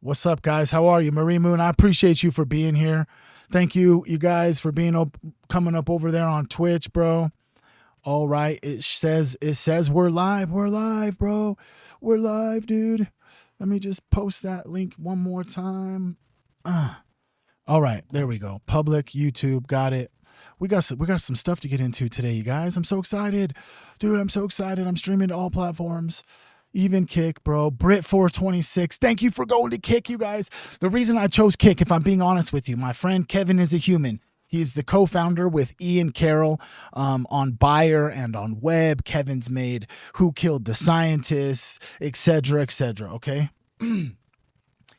What's up, guys? How are you? Marie Moon, I appreciate you for being here. Thank you, you guys, for being coming up over there on Twitch, bro. All right. It says we're live. We're live, bro. We're live, dude. Let me just post that link one more time. All right, there we go. Public YouTube, got it. We got some stuff to get into today, you guys. I'm so excited. Dude, I'm so excited. I'm streaming to all platforms. Even Kick, bro. Brit426. Thank you for going to Kick, you guys. The reason I chose Kick, if I'm being honest with you, my friend Kevin is a human. He's the co-founder with Ian Carroll on Buyer and on Web. Kevin's made Who Killed the Scientists, etc., etc., okay?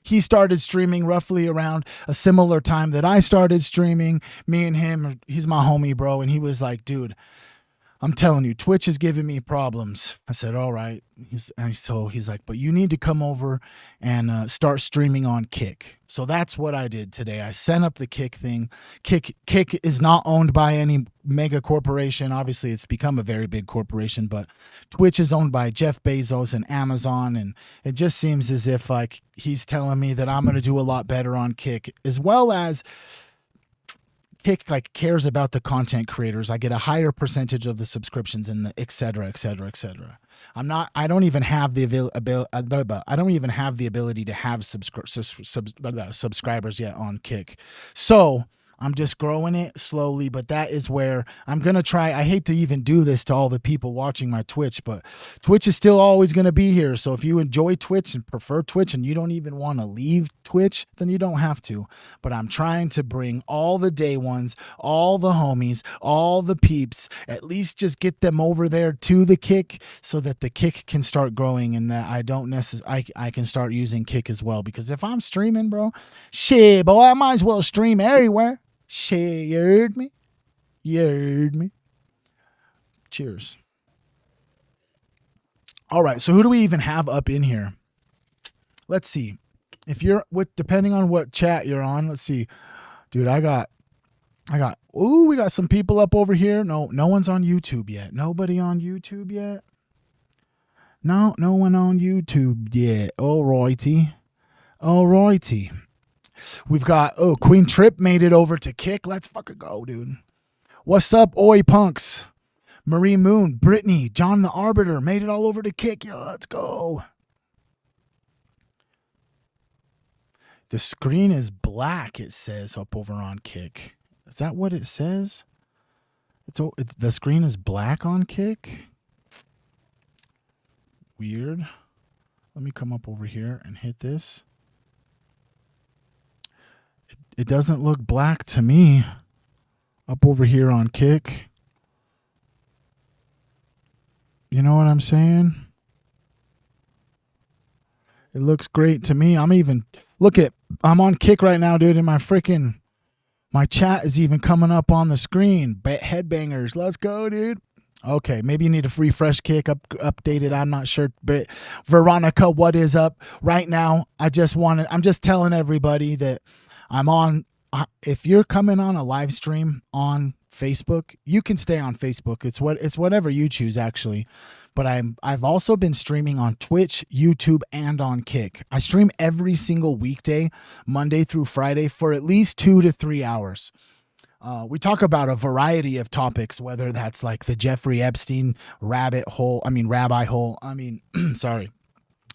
He started streaming roughly around a similar time that I started streaming. Me and him, he's my homie, bro, and he was like, dude, I'm telling you, Twitch is giving me problems. I said, all right. He's like, but you need to come over and start streaming on Kick. So that's what I did today. I sent up the Kick thing. Kick is not owned by any mega corporation. Obviously, it's become a very big corporation, but Twitch is owned by Jeff Bezos and Amazon. And it just seems as if like he's telling me that I'm going to do a lot better on Kick, as well as Kick like cares about the content creators. I get a higher percentage of the subscriptions and the et cetera, et cetera, et cetera. I don't even have the ability to have subscribers yet on Kick. So I'm just growing it slowly, but that is where I'm going to try. I hate to even do this to all the people watching my Twitch, but Twitch is still always going to be here. So if you enjoy Twitch and prefer Twitch and you don't even want to leave Twitch, then you don't have to. But I'm trying to bring all the day ones, all the homies, all the peeps, at least just get them over there to the Kick so that the Kick can start growing and that I don't necessarily, I can start using Kick as well. Because if I'm streaming, bro, shit, boy, I might as well stream everywhere. Shit, you heard me? You heard me? Cheers. All right, so who do we even have up in here? Let's see. If you're depending on what chat you're on, let's see. Dude, we got some people up over here. No one's on YouTube yet. Nobody on YouTube yet. No one on YouTube yet. All righty. We've got, Queen Trip made it over to Kick. Let's fucking go, dude. What's up, Oi Punks? Marie Moon, Brittany, John the Arbiter made it all over to Kick. Yo, let's go. The screen is black, it says up over on Kick. Is that what it says? The screen is black on Kick? Weird. Let me come up over here and hit this. It doesn't look black to me up over here on Kick. You know what I'm saying? It looks great to me. I'm on Kick right now, dude, and my chat is even coming up on the screen. Headbangers, let's go, dude. Okay, maybe you need a refresh Kick, updated. I'm not sure. But Veronica, what is up right now? I'm just telling everybody that I'm on. If you're coming on a live stream on Facebook, you can stay on Facebook. It's whatever you choose, actually. But I've also been streaming on Twitch, YouTube, and on Kick. I stream every single weekday, Monday through Friday, for at least 2 to 3 hours. We talk about a variety of topics, whether that's like the Jeffrey Epstein rabbi hole. Sorry.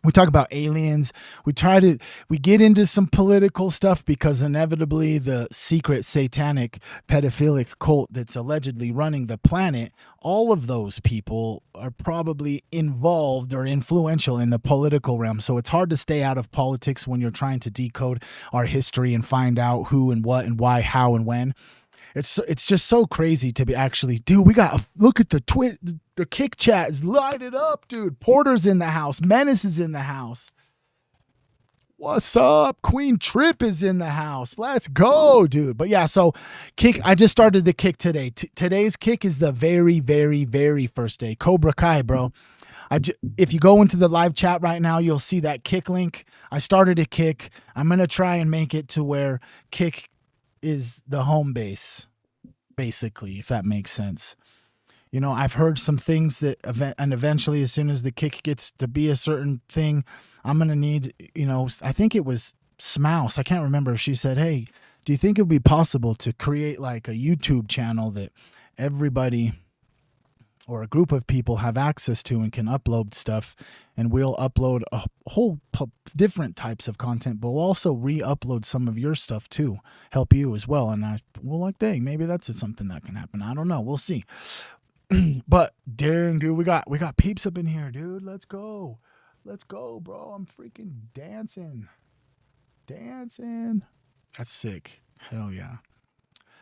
We talk about aliens. We get into some political stuff because inevitably the secret satanic pedophilic cult that's allegedly running the planet, all of those people are probably involved or influential in the political realm. So it's hard to stay out of politics when you're trying to decode our history and find out who and what and why, how and when. It's just so crazy to be actually, dude, look at the Kick chat is lighted up, dude. Porter's in the house. Menace is in the house. What's up? Queen Trip is in the house. Let's go, dude. But yeah, so Kick, I just started the Kick today. Today's Kick is the very, very, very first day. Cobra Kai, bro. If you go into the live chat right now, you'll see that Kick link. I started a Kick. I'm going to try and make it to where Kick is the home base, basically, if that makes sense. You know, I've heard some things that eventually, as soon as the Kick gets to be a certain thing, I'm going to need, I think it was Smouse, I can't remember. She said, "Hey, do you think it would be possible to create like a YouTube channel that everybody or a group of people have access to and can upload stuff, and we'll upload a whole different types of content, but we'll also re-upload some of your stuff too, help you as well." And I, well, like, dang, maybe that's something that can happen. I don't know. We'll see. But dang, dude, we got peeps up in here, dude. Let's go, bro. I'm freaking dancing. That's sick. Hell yeah.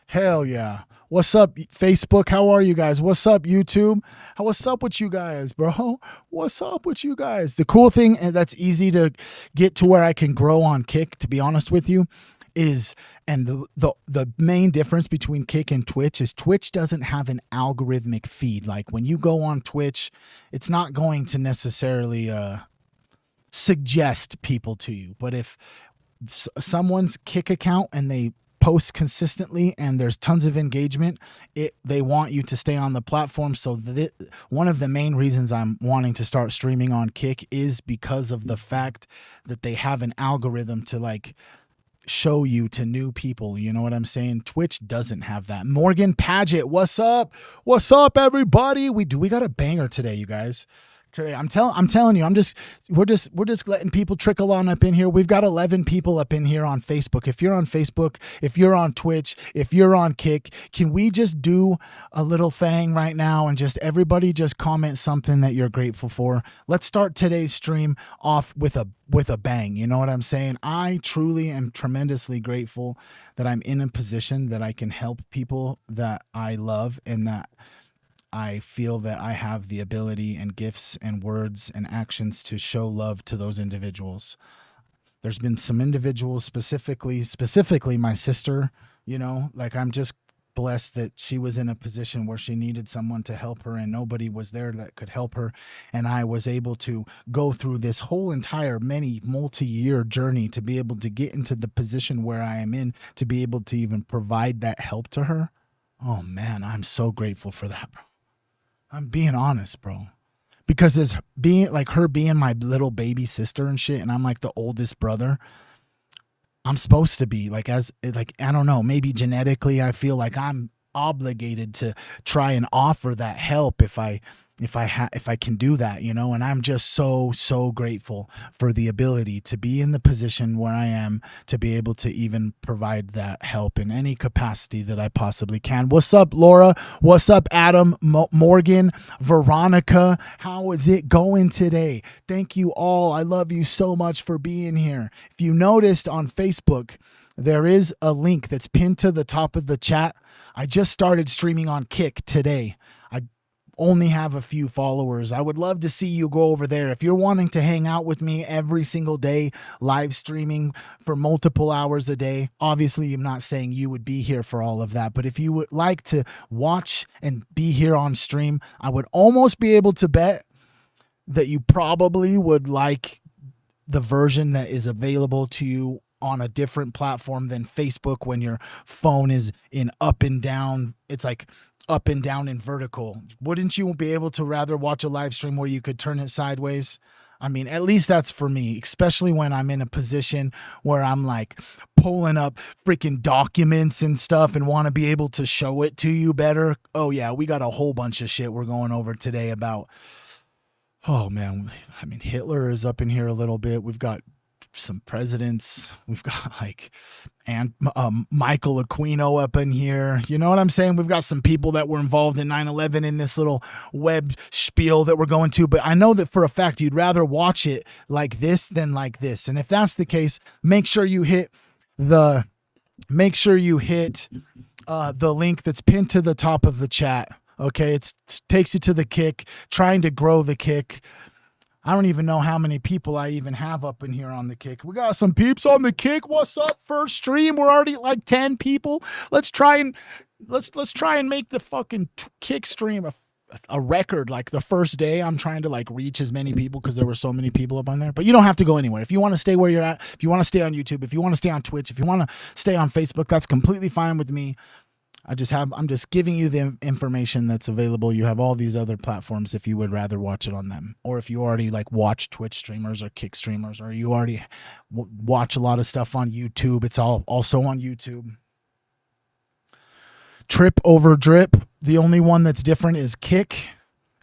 Hell yeah. What's up, Facebook? How are you guys? What's up, YouTube? What's up with you guys, bro? What's up with you guys? The cool thing, and that's easy to get to where I can grow on Kick, to be honest with you, is, and the main difference between Kick and Twitch is Twitch doesn't have an algorithmic feed. Like when you go on Twitch, it's not going to necessarily suggest people to you. But if someone's Kick account and they post consistently and there's tons of engagement, they want you to stay on the platform. So one of the main reasons I'm wanting to start streaming on Kick is because of the fact that they have an algorithm to like show you to new people. You know what I'm saying? Twitch doesn't have that. Morgan Paget, what's up? What's up, everybody? We got a banger today, you guys. Today, I'm telling you, we're just letting people trickle on up in here. We've got 11 people up in here on Facebook. If you're on Facebook, if you're on Twitch, if you're on Kick, can we just do a little thing right now and just everybody just comment something that you're grateful for? Let's start today's stream off with a bang. You know what I'm saying? I truly am tremendously grateful that I'm in a position that I can help people that I love, and that I feel that I have the ability and gifts and words and actions to show love to those individuals. There's been some individuals, specifically my sister, you know, like I'm just blessed that she was in a position where she needed someone to help her and nobody was there that could help her. And I was able to go through this whole entire multi-year journey to be able to get into the position where I am in, to be able to even provide that help to her. Oh man, I'm so grateful for that, bro. I'm being honest, bro. Because as being like her being my little baby sister and shit, and I'm like the oldest brother, I'm supposed to be like, I don't know, maybe genetically I feel like I'm obligated to try and offer that help if I can do that, you know. And I'm just so grateful for the ability to be in the position where I am, to be able to even provide that help in any capacity that I possibly can. What's up, Laura? What's up, Adam, Morgan, Veronica? How is it going today? Thank you all. I love you so much for being here. If you noticed on Facebook, there is a link that's pinned to the top of the chat. I just started streaming on Kick today. I only have a few followers. I would love to see you go over there. If you're wanting to hang out with me every single day, live streaming for multiple hours a day, obviously I'm not saying you would be here for all of that, but if you would like to watch and be here on stream, I would almost be able to bet that you probably would like the version that is available to you on a different platform than Facebook, when your phone is in up and down. It's like up and down and vertical. Wouldn't you be able to rather watch a live stream where you could turn it sideways? I mean, at least that's for me, especially when I'm in a position where I'm like pulling up freaking documents and stuff and want to be able to show it to you better. Oh yeah, we got a whole bunch of shit we're going over today about. Oh man, I mean, Hitler is up in here a little bit. We've got some presidents. We've got like Michael Aquino up in here. You know what I'm saying? We've got some people that were involved in 9/11 in this little web spiel that we're going to. But I know that for a fact you'd rather watch it like this than like this. And if that's the case, make sure you hit the link that's pinned to the top of the chat. Okay, it takes you to the Kick, trying to grow the Kick. I don't even know how many people I even have up in here on the Kick. We got some peeps on the Kick. What's up? First stream. We're already at like 10 people. Let's try and make the fucking Kick stream a record. Like the first day, I'm trying to like reach as many people because there were so many people up on there. But you don't have to go anywhere. If you want to stay where you're at, if you want to stay on YouTube, if you want to stay on Twitch, if you want to stay on Facebook, that's completely fine with me. I'm just giving you the information that's available. You have all these other platforms if you would rather watch it on them, or if you already like watch Twitch streamers or Kick streamers, or you already watch a lot of stuff on YouTube. It's all also on YouTube. Tripoverdrip. The only one that's different is Kick.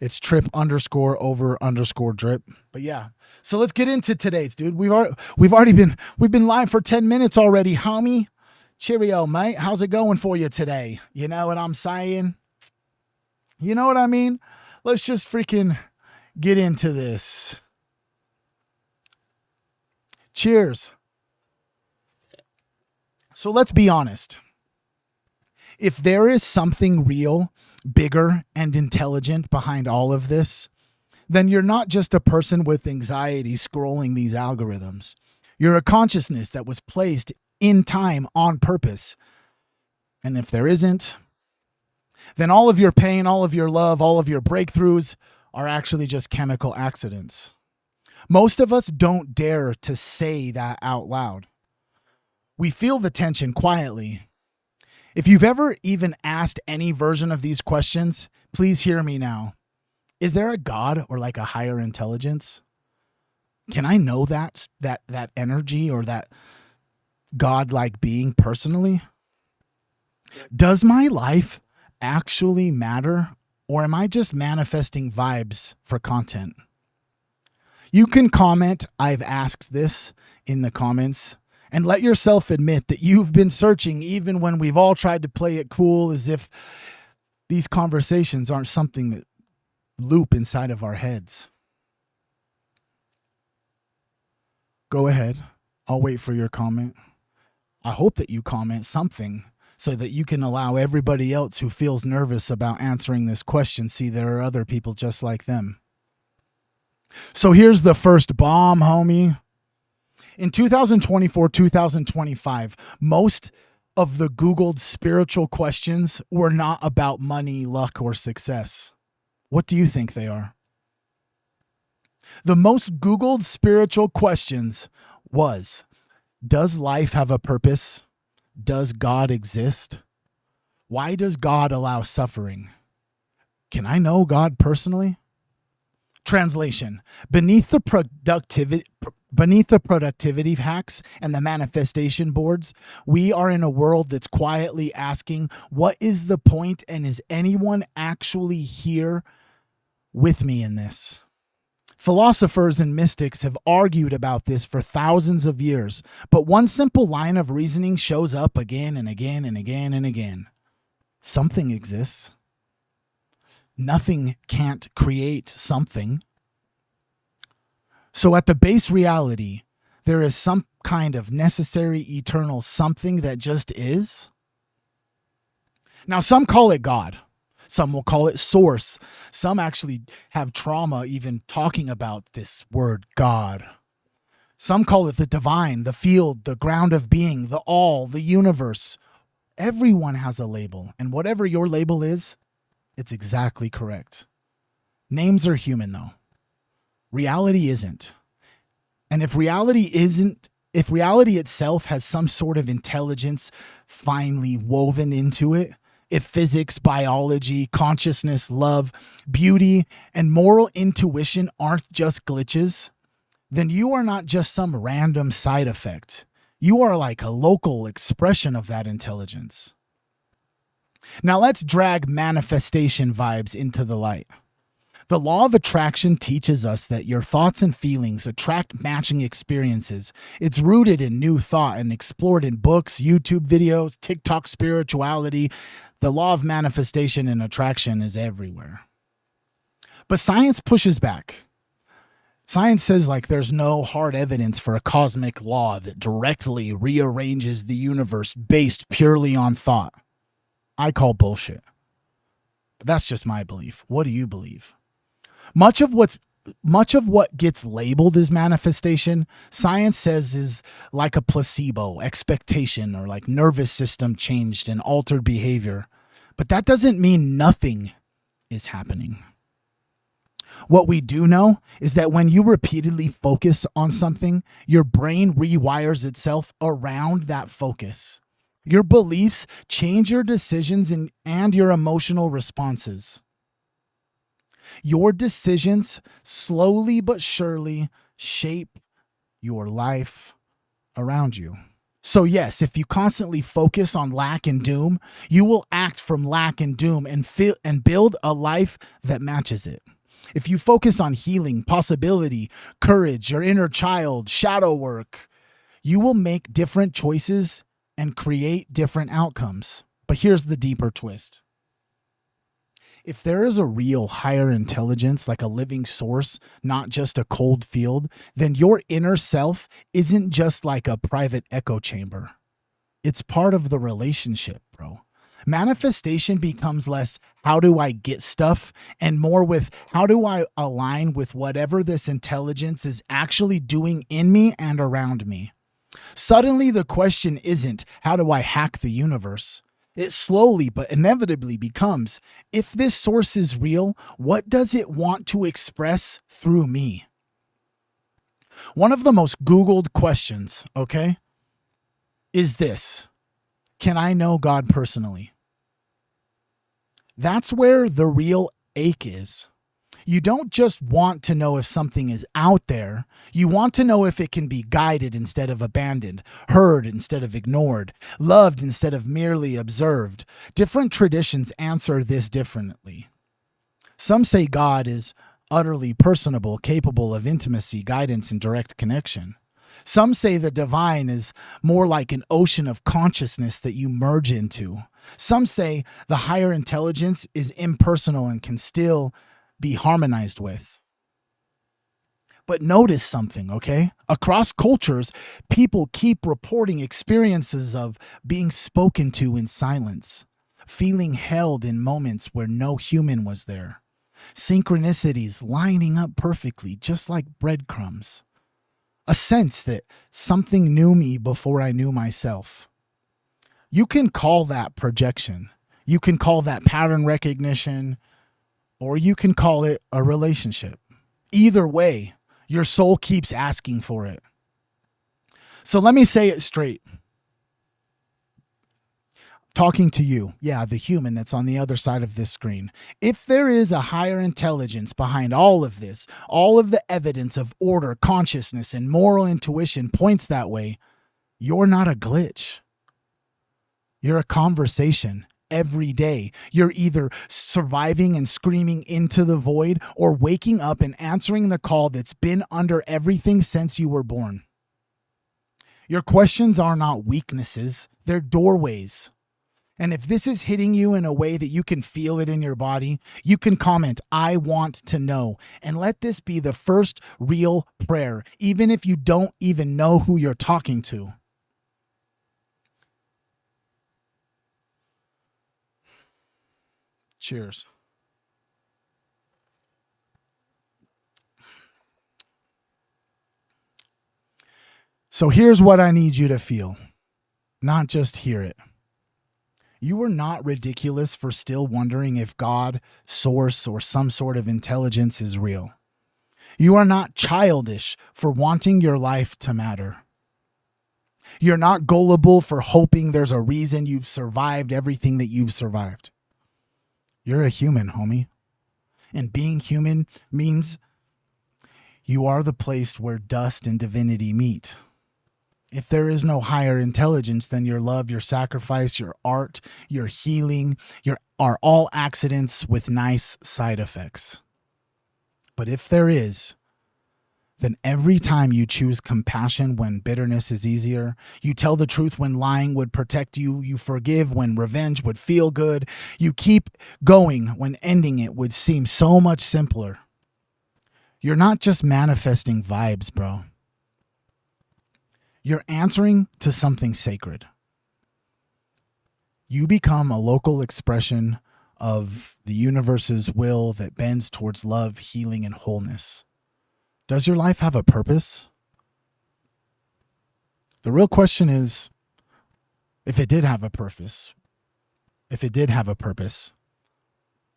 It's trip_over_drip. But yeah. So let's get into today's, dude. We've been live for 10 minutes already, homie. Cheerio, mate. How's it going for you today? You know what I'm saying? You know what I mean? Let's just freaking get into this. Cheers. So let's be honest. If there is something real, bigger, and intelligent behind all of this, then you're not just a person with anxiety scrolling these algorithms. You're a consciousness that was placed in time on purpose. And if there isn't, then all of your pain, all of your love, all of your breakthroughs are actually just chemical accidents. Most of us don't dare to say that out loud. We feel the tension quietly. If you've ever even asked any version of these questions, please hear me now. Is there a God or like a higher intelligence? Can I know that energy or that God-like being personally? Does my life actually matter, or am I just manifesting vibes for content? You can comment, I've asked this in the comments, and let yourself admit that you've been searching even when we've all tried to play it cool, as if these conversations aren't something that loop inside of our heads. Go ahead. I'll wait for your comment. I hope that you comment something so that you can allow everybody else who feels nervous about answering this question see there are other people just like them. So here's the first bomb, homie. In 2024, 2025, most of the Googled spiritual questions were not about money, luck, or success. What do you think they are? The most Googled spiritual questions was, does life have a purpose? Does God exist? Why does God allow suffering? Can I know God personally? Translation: beneath the productivity hacks and the manifestation boards, we are in a world that's quietly asking, what is the point, and is anyone actually here with me in this? Philosophers and mystics have argued about this for thousands of years, but one simple line of reasoning shows up again and again and again and again. Something exists. Nothing can't create something. So at the base reality, there is some kind of necessary eternal something that just is. Now, some call it God. Some will call it source. Some actually have trauma even talking about this word God. Some call it the divine, the field, the ground of being, the all, the universe. Everyone has a label, and whatever your label is, it's exactly correct. Names are human, though. Reality isn't. And if reality itself has some sort of intelligence finely woven into it, if physics, biology, consciousness, love, beauty, and moral intuition aren't just glitches, then you are not just some random side effect. You are like a local expression of that intelligence. Now let's drag manifestation vibes into the light. The law of attraction teaches us that your thoughts and feelings attract matching experiences. It's rooted in new thought and explored in books, YouTube videos, TikTok spirituality. The law of manifestation and attraction is everywhere. But science pushes back. Science says like there's no hard evidence for a cosmic law that directly rearranges the universe based purely on thought. I call bullshit. But that's just my belief. What do you believe? Much of what gets labeled as manifestation, science says is like a placebo, expectation, or like nervous system changed and altered behavior. But that doesn't mean nothing is happening. What we do know is that when you repeatedly focus on something, your brain rewires itself around that focus. Your beliefs change your decisions and your emotional responses. Your decisions slowly but surely shape your life around you. So yes, if you constantly focus on lack and doom, you will act from lack and doom and build a life that matches it. If you focus on healing, possibility, courage, your inner child, shadow work, you will make different choices and create different outcomes. But here's the deeper twist. If there is a real higher intelligence, like a living source, not just a cold field, then your inner self isn't just like a private echo chamber. It's part of the relationship, bro. Manifestation becomes less, how do I get stuff, and more with, how do I align with whatever this intelligence is actually doing in me and around me? Suddenly, the question isn't, how do I hack the universe? It slowly but inevitably becomes, if this source is real, what does it want to express through me? One of the most Googled questions, okay, is this: can I know God personally? That's where the real ache is. You don't just want to know if something is out there. You want to know if it can be guided instead of abandoned, heard instead of ignored, loved instead of merely observed. Different traditions answer this differently. Some say God is utterly personable, capable of intimacy, guidance, and direct connection. Some say the divine is more like an ocean of consciousness that you merge into. Some say the higher intelligence is impersonal and can still be harmonized with. But notice something, okay? Across cultures, people keep reporting experiences of being spoken to in silence, feeling held in moments where no human was there, synchronicities lining up perfectly, just like breadcrumbs. A sense that something knew me before I knew myself. You can call that projection. You can call that pattern recognition, or you can call it a relationship. Either way, your soul keeps asking for it. So let me say it straight. Talking to you, yeah, the human that's on the other side of this screen. If there is a higher intelligence behind all of this, all of the evidence of order, consciousness, and moral intuition points that way, you're not a glitch. You're a conversation every day. You're either surviving and screaming into the void or waking up and answering the call that's been under everything since you were born. Your questions are not weaknesses, they're doorways. And if this is hitting you in a way that you can feel it in your body, you can comment, I want to know. And let this be the first real prayer, even if you don't even know who you're talking to. Cheers. So here's what I need you to feel, not just hear it. You are not ridiculous for still wondering if God, source, or some sort of intelligence is real. You are not childish for wanting your life to matter. You're not gullible for hoping there's a reason you've survived everything that you've survived. You're a human, homie. And being human means you are the place where dust and divinity meet. If there is no higher intelligence, then your love, your sacrifice, your art, your healing, are all accidents with nice side effects. But if there is, then every time you choose compassion when bitterness is easier, you tell the truth when lying would protect you, you forgive when revenge would feel good, you keep going when ending it would seem so much simpler. You're not just manifesting vibes, bro. You're answering to something sacred. You become a local expression of the universe's will that bends towards love, healing, and wholeness. Does your life have a purpose? The real question is, if it did have a purpose,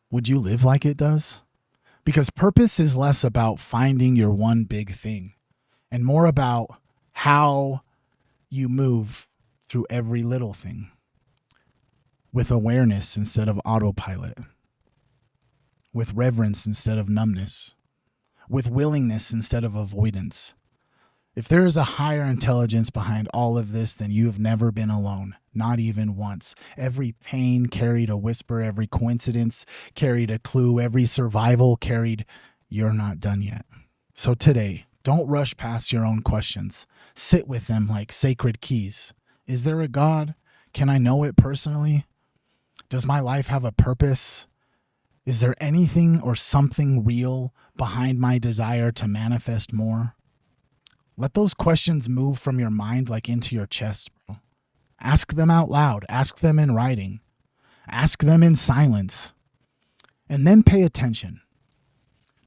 would you live like it does? Because purpose is less about finding your one big thing and more about how you move through every little thing. with awareness instead of autopilot, with reverence instead of numbness, with willingness instead of avoidance. If there is a higher intelligence behind all of this, then you have never been alone, not even once. Every pain carried a whisper, every coincidence carried a clue, every survival carried, you're not done yet. So today, don't rush past your own questions. Sit with them like sacred keys. Is there a God? Can I know it personally? Does my life have a purpose? Is there anything or something real behind my desire to manifest more? Let those questions move from your mind like into your chest, bro. Ask them out loud. Ask them in writing. Ask them in silence. And then pay attention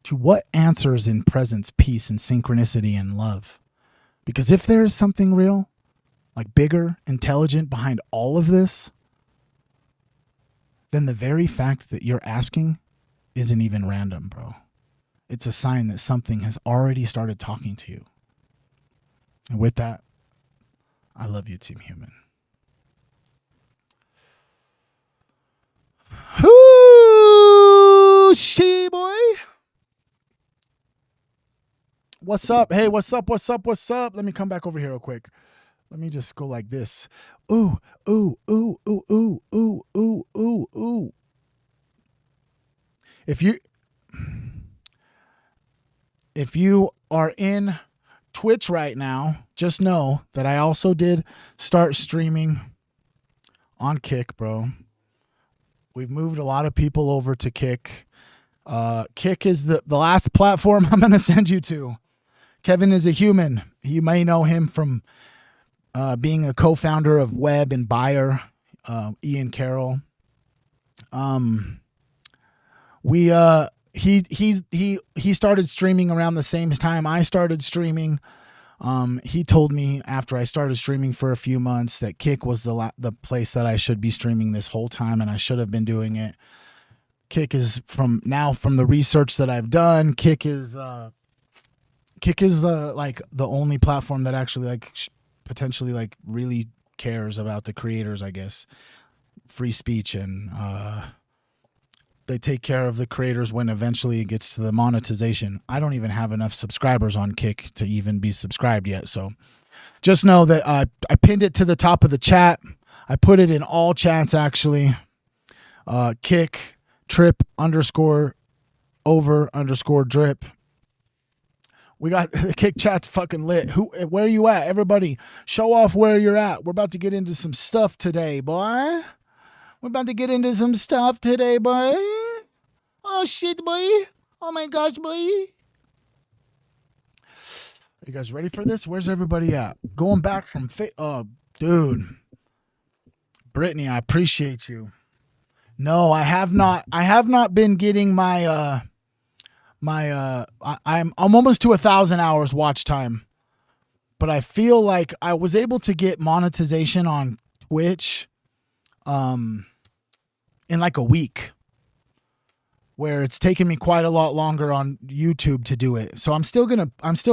to what answers in presence, peace, and synchronicity and love. Because if there is something real, like bigger, intelligent behind all of this, then the very fact that you're asking isn't even random, bro. It's a sign that something has already started talking to you. And with that, I love you, Team Human. Whoo, she boy. What's up? Hey, what's up? What's up? What's up? Let me come back over here real quick. Let me just go like this. Ooh, ooh, ooh, ooh, ooh, ooh, ooh, ooh, ooh. If you are in Twitch right now, just know that I also did start streaming on Kick, bro. We've moved a lot of people over to Kick. Kick is the last platform I'm going to send you to. Kevin is a human. You may know him from being a co-founder of Web and Buyer, Ian Carroll. He started streaming around the same time I started streaming. He told me after I started streaming for a few months that Kick was the place that I should be streaming this whole time, and I should have been doing it. Kick is from the research that I've done. Kick is like the only platform that actually like potentially like really cares about the creators, I guess. Free speech, and they take care of the creators when eventually it gets to the monetization. I don't even have enough subscribers on Kick to even be subscribed yet. So just know that I pinned it to the top of the chat. I put it in all chats, actually. Kick trip _over_drip. We got the Kick chat's fucking lit. Where are you at? Everybody, show off where you're at. We're about to get into some stuff today, boy. We're about to get into some stuff today, boy. Oh, shit, boy. Oh, my gosh, boy. Are you guys ready for this? Where's everybody at? Going back from... oh, dude. Brittany, I appreciate you. No, I have not. I have not been getting my... I'm almost to 1,000 hours watch time. But I feel like I was able to get monetization on Twitch... in like a week, where it's taken me quite a lot longer on YouTube to do it. So I'm still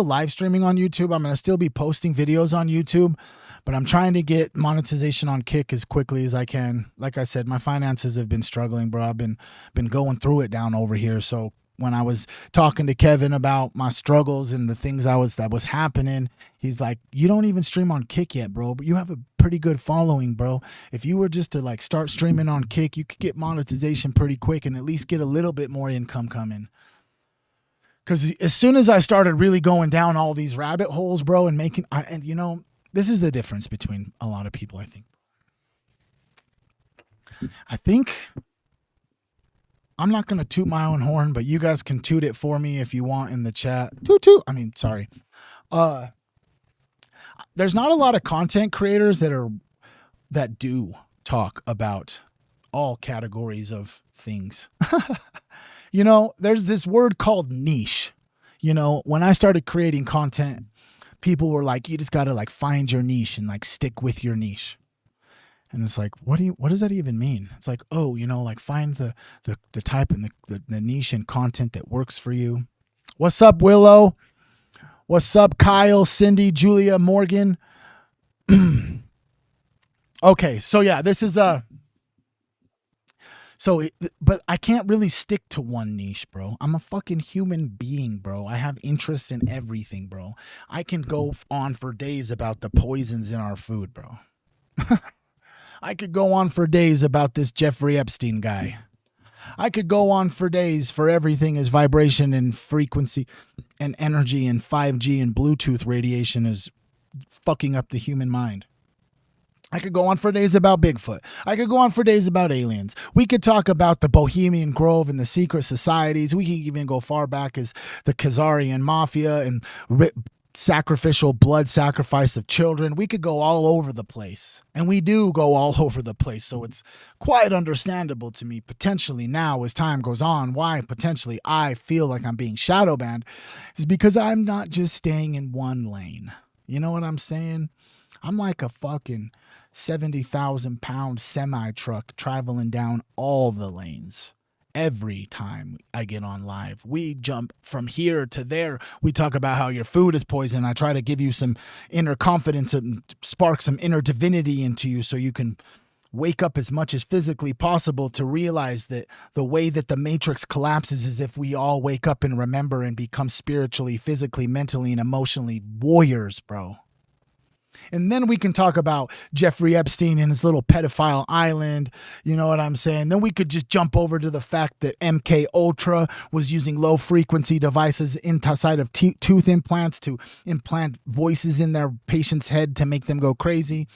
live streaming on YouTube. I'm going to still be posting videos on YouTube, but I'm trying to get monetization on Kick as quickly as I can. Like I said, my finances have been struggling, bro. I've been going through it down over here. So when I was talking to Kevin about my struggles and the things that was happening, he's like, you don't even stream on Kick yet, bro, but you have a pretty good following, bro. If you were just to like start streaming on Kick, you could get monetization pretty quick and at least get a little bit more income coming. Because as soon as I started really going down all these rabbit holes, bro, and this is the difference between a lot of people, I think I'm not going to toot my own horn, but you guys can toot it for me if you want in the chat. Sorry. There's not a lot of content creators that do talk about all categories of things. There's this word called niche. When I started creating content, people were like, you just got to like find your niche and like stick with your niche. And it's like, what does that even mean? It's like, like find the type and the niche and content that works for you. What's up, Willow? What's up, Kyle, Cindy, Julia, Morgan? Okay, so yeah, this is So, but I can't really stick to one niche, bro. I'm a fucking human being, bro. I have interests in everything, bro. I can go on for days about the poisons in our food, bro. I could go on for days about this Jeffrey Epstein guy. I could go on for days for everything as vibration and frequency and energy and 5G and Bluetooth radiation is fucking up the human mind. I could go on for days about Bigfoot. I could go on for days about aliens. We could talk about the Bohemian Grove and the secret societies. We could even go far back as the Khazarian Mafia and sacrificial blood sacrifice of children. We could go all over the place. And we do go all over the place. So it's quite understandable to me, potentially now as time goes on, why potentially I feel like I'm being shadow banned is because I'm not just staying in one lane. You know what I'm saying? I'm like a fucking 70,000 pound semi truck traveling down all the lanes. Every time I get on live, we jump from here to there. We talk about how your food is poison. I try to give you some inner confidence and spark some inner divinity into you so you can wake up as much as physically possible to realize that the way that the matrix collapses is if we all wake up and remember and become spiritually, physically, mentally, and emotionally warriors, bro. And then we can talk about Jeffrey Epstein and his little pedophile island. You know what I'm saying? Then we could just jump over to the fact that MK Ultra was using low frequency devices inside of tooth implants to implant voices in their patient's head to make them go crazy.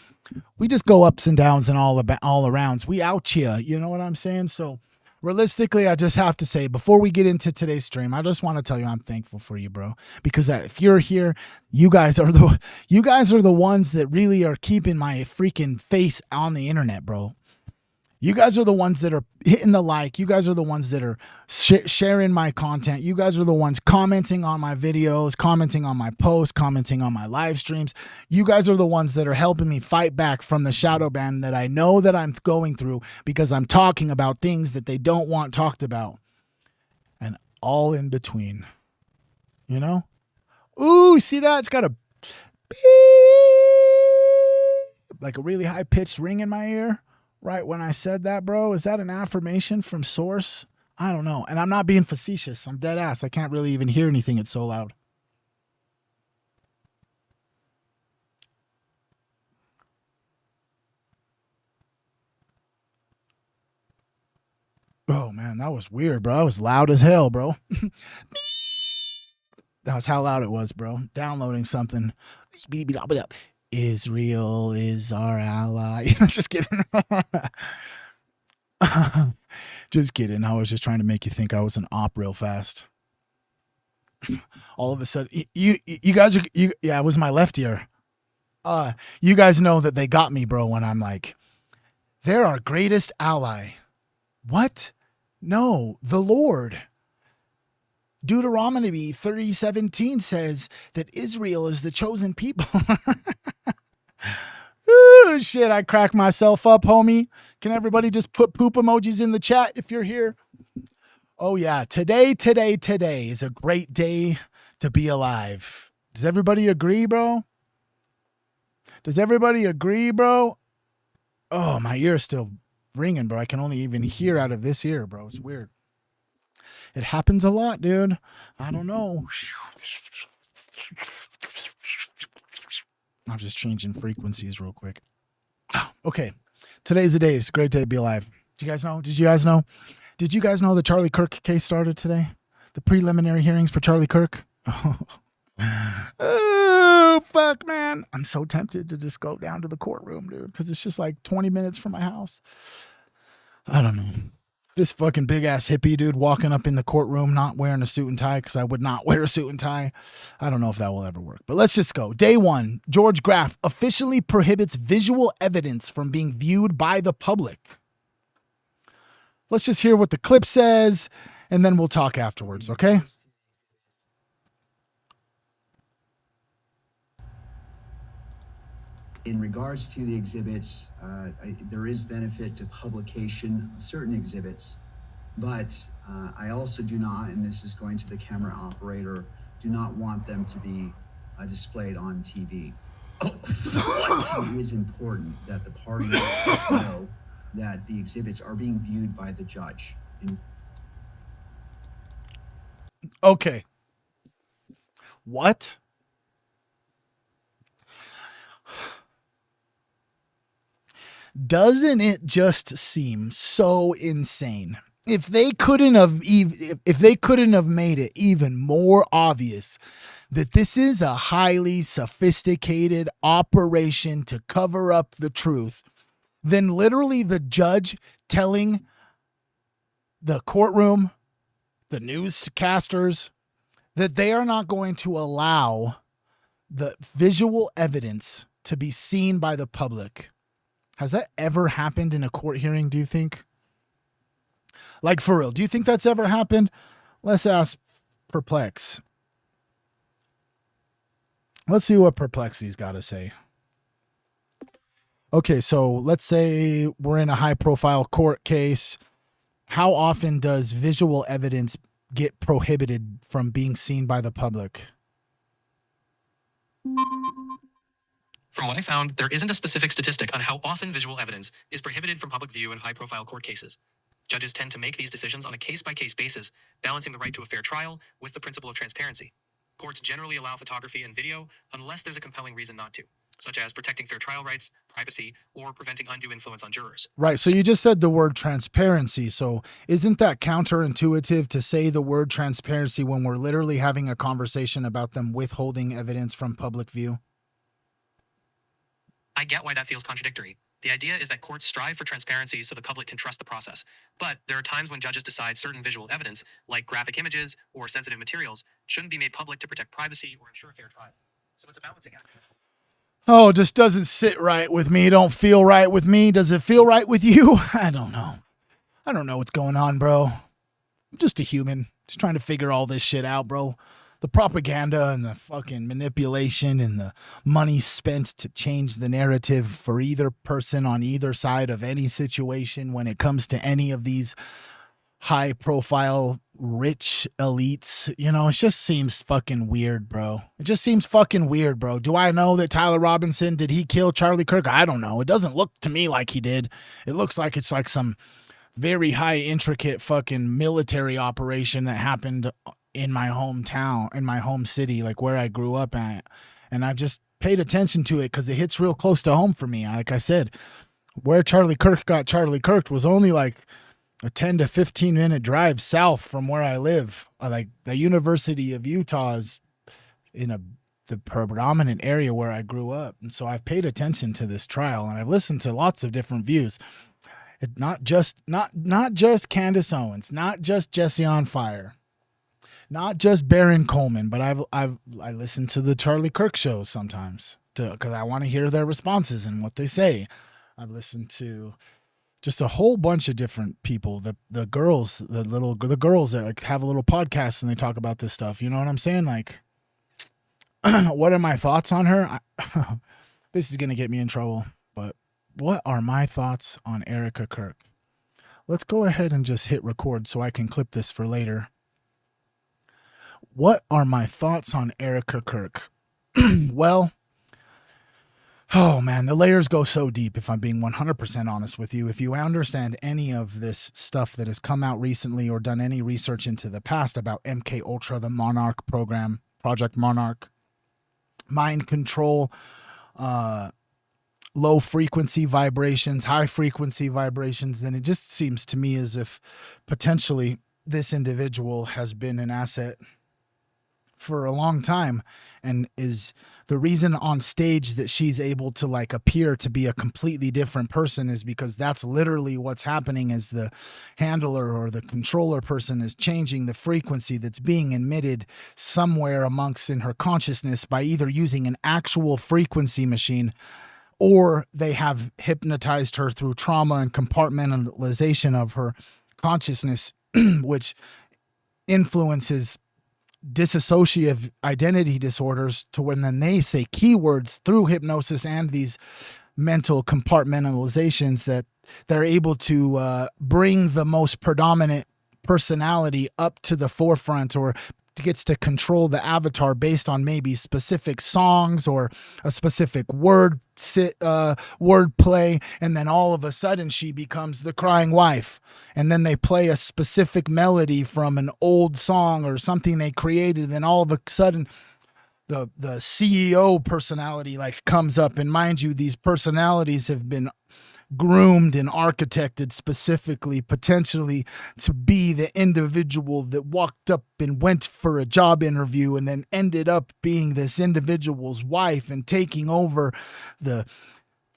We just go ups and downs and all arounds. We out here. You know what I'm saying? So realistically, I just have to say, before we get into today's stream, I just want to tell you I'm thankful for you, bro. Because if you're here, you guys are the ones that really are keeping my freaking face on the internet, bro. You guys are the ones that are hitting the like. You guys are the ones that are sharing my content. You guys are the ones commenting on my videos, commenting on my posts, commenting on my live streams. You guys are the ones that are helping me fight back from the shadow ban that I know that I'm going through because I'm talking about things that they don't want talked about. And all in between. You know? Ooh, see that? It's got a beep, like a really high-pitched ring in my ear. Right when I said that, bro, is that an affirmation from source? I don't know. And I'm not being facetious. I'm dead ass. I can't really even hear anything. It's so loud. Oh, man, that was weird, bro. That was loud as hell, bro. That was how loud it was, bro. Downloading something. Israel is our ally. Just kidding. Just kidding. I was just trying to make you think I was an op real fast. All of a sudden, you guys are, yeah, it was my left ear. You guys know that they got me, bro, when I'm like, they're our greatest ally. What? No, the Lord. Deuteronomy 30:17 says that Israel is the chosen people. Ooh, shit, I crack myself up, homie. Can everybody just put poop emojis in the chat if you're here? Oh, yeah. Today is a great day to be alive. Does everybody agree, bro? Does everybody agree, bro? Oh, my ear's still ringing, bro. I can only even hear out of this ear, bro. It's weird. It happens a lot, dude. I don't know. I'm just changing frequencies real quick. Okay. Today's the day. It's a great day to be alive. Did you guys know? Did you guys know the Charlie Kirk case started today? The preliminary hearings for Charlie Kirk? Oh, fuck, man. I'm so tempted to just go down to the courtroom, dude, because it's just like 20 minutes from my house. I don't know. This fucking big ass hippie dude walking up in the courtroom not wearing a suit and tie because I would not wear a suit and tie. I don't know if that will ever work. But let's just go. Day 1, George Graff officially prohibits visual evidence from being viewed by the public. Let's just hear what the clip says, and then we'll talk afterwards, okay? In regards to the exhibits, there is benefit to publication of certain exhibits, but I also do not, and this is going to the camera operator, do not want them to be displayed on TV. It is important that the parties know that the exhibits are being viewed by the judge. Okay. What? Doesn't it just seem so insane? If they couldn't have made it even more obvious that this is a highly sophisticated operation to cover up the truth, then literally the judge telling the courtroom, the newscasters, that they are not going to allow the visual evidence to be seen by the public. Has that ever happened in a court hearing, do you think? Like, for real, do you think that's ever happened? Let's ask Perplex. Let's see what Perplexity's got to say. Okay, so let's say we're in a high-profile court case. How often does visual evidence get prohibited from being seen by the public? From what I found, there isn't a specific statistic on how often visual evidence is prohibited from public view in high-profile court cases. Judges tend to make these decisions on a case-by-case basis, balancing the right to a fair trial with the principle of transparency. Courts generally allow photography and video unless there's a compelling reason not to, such as protecting fair trial rights, privacy, or preventing undue influence on jurors. Right, so you just said the word transparency, so isn't that counterintuitive to say the word transparency when we're literally having a conversation about them withholding evidence from public view? I get why that feels contradictory. The idea is that courts strive for transparency so the public can trust the process. But there are times when judges decide certain visual evidence, like graphic images or sensitive materials, shouldn't be made public to protect privacy or ensure a fair trial. So it's a balancing act. Oh, it just doesn't sit right with me. Don't feel right with me. Does it feel right with you? I don't know. I don't know what's going on, bro. I'm just a human. Just trying to figure all this shit out, bro. The propaganda and the fucking manipulation and the money spent to change the narrative for either person on either side of any situation when it comes to any of these high profile rich elites, you know, it just seems fucking weird, bro. It just seems fucking weird, bro. Do I know that Tyler Robinson, did he kill Charlie Kirk? I don't know. It doesn't look to me like he did. It looks like it's like some very high intricate fucking military operation that happened in my hometown, in my home city, like where I grew up at. And I've just paid attention to it because it hits real close to home for me. Like I said, where Charlie Kirk got Charlie Kirk was only like a 10 to 15 minute drive south from where I live. Like the University of Utah is in the predominant area where I grew up. And so I've paid attention to this trial and I've listened to lots of different views. Not just Candace Owens, not just Jesse on Fire, not just Baron Coleman, but I listen to the Charlie Kirk show sometimes because I want to hear their responses and what they say. I've listened to just a whole bunch of different people, the girls, the girls that like have a little podcast and they talk about this stuff. You know what I'm saying? Like, what are my thoughts on her? This is going to get me in trouble, but what are my thoughts on Erica Kirk? Let's go ahead and just hit record so I can clip this for later. What are my thoughts on Erica Kirk? Well, oh man, the layers go so deep if I'm being 100% honest with you. If you understand any of this stuff that has come out recently or done any research into the past about MK Ultra, the Monarch program, Project Monarch, mind control, low frequency vibrations, high frequency vibrations, then it just seems to me as if potentially this individual has been an asset for a long time and is the reason on stage that she's able to like appear to be a completely different person is because that's literally what's happening as the handler or the controller person is changing the frequency that's being emitted somewhere amongst in her consciousness by either using an actual frequency machine or they have hypnotized her through trauma and compartmentalization of her consciousness, which influences dissociative identity disorders to when then they say keywords through hypnosis and these mental compartmentalizations that they're able to bring the most predominant personality up to the forefront or gets to control the avatar based on maybe specific songs or a specific word play, and then all of a sudden she becomes the crying wife, and then they play a specific melody from an old song or something they created, and then all of a sudden the CEO personality like comes up. And mind you, these personalities have been groomed and architected specifically, potentially to be the individual that walked up and went for a job interview and then ended up being this individual's wife and taking over the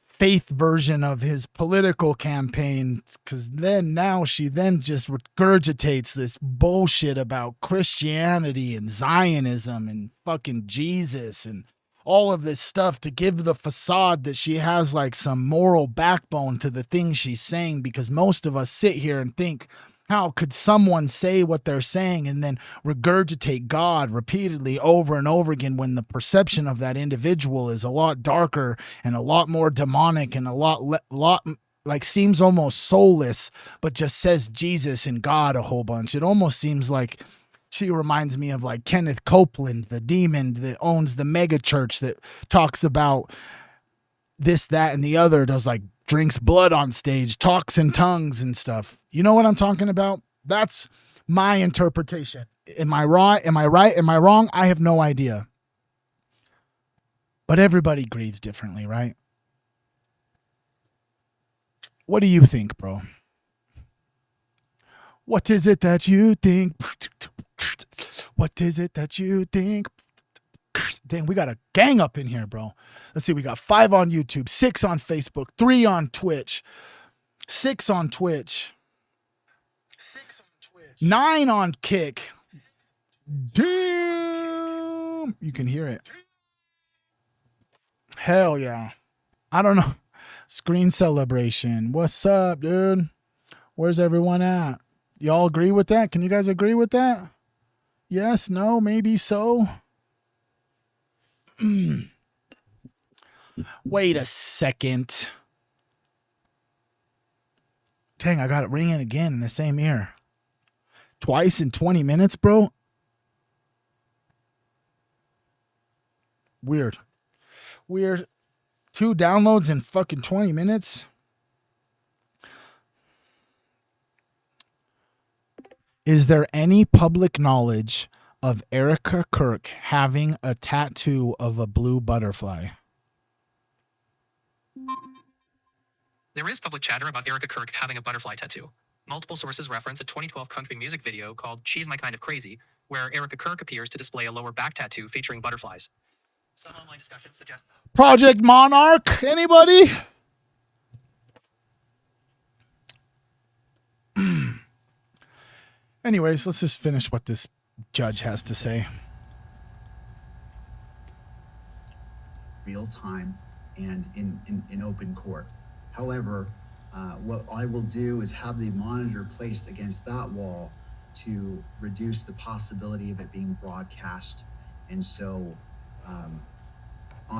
faith version of his political campaign. Because then now she then just regurgitates this bullshit about Christianity and Zionism and fucking Jesus and all of this stuff to give the facade that she has like some moral backbone to the things she's saying. Because most of us sit here and think, how could someone say what they're saying and then regurgitate God repeatedly over and over again when the perception of that individual is a lot darker and a lot more demonic and a lot like seems almost soulless, but just says Jesus and God a whole bunch. It almost seems like she reminds me of like Kenneth Copeland, the demon that owns the mega church that talks about this, that, and the other, does like drinks blood on stage, talks in tongues and stuff. You know what I'm talking about? That's my interpretation. Am I right? Am I right? Am I wrong? I have no idea. But everybody grieves differently, right? What do you think, bro? What is it that you think? What is it that you think? Dang, we got a gang up in here, bro. Let's see. We got 5 on YouTube, 6 on Facebook, 3 on Twitch, 6 on Twitch, 9 on Kick. Damn. You can hear it. Hell yeah. I don't know. Screen celebration. What's up, dude? Where's everyone at? Y'all agree with that? Can you guys agree with that? Yes, no, maybe so. Wait a second. Dang, I got it ringing again in the same ear. Twice in 20 minutes, bro? Weird. 2 downloads in fucking 20 minutes? Is there any public knowledge of Erica Kirk having a tattoo of a blue butterfly? There is public chatter about Erica Kirk having a butterfly tattoo. Multiple sources reference a 2012 country music video called She's My Kind of Crazy, where Erica Kirk appears to display a lower back tattoo featuring butterflies. Some online discussions suggest Project Monarch, anybody? Anyways, let's just finish what this judge has to say. Real time and in open court. However, what I will do is have the monitor placed against that wall to reduce the possibility of it being broadcast. And so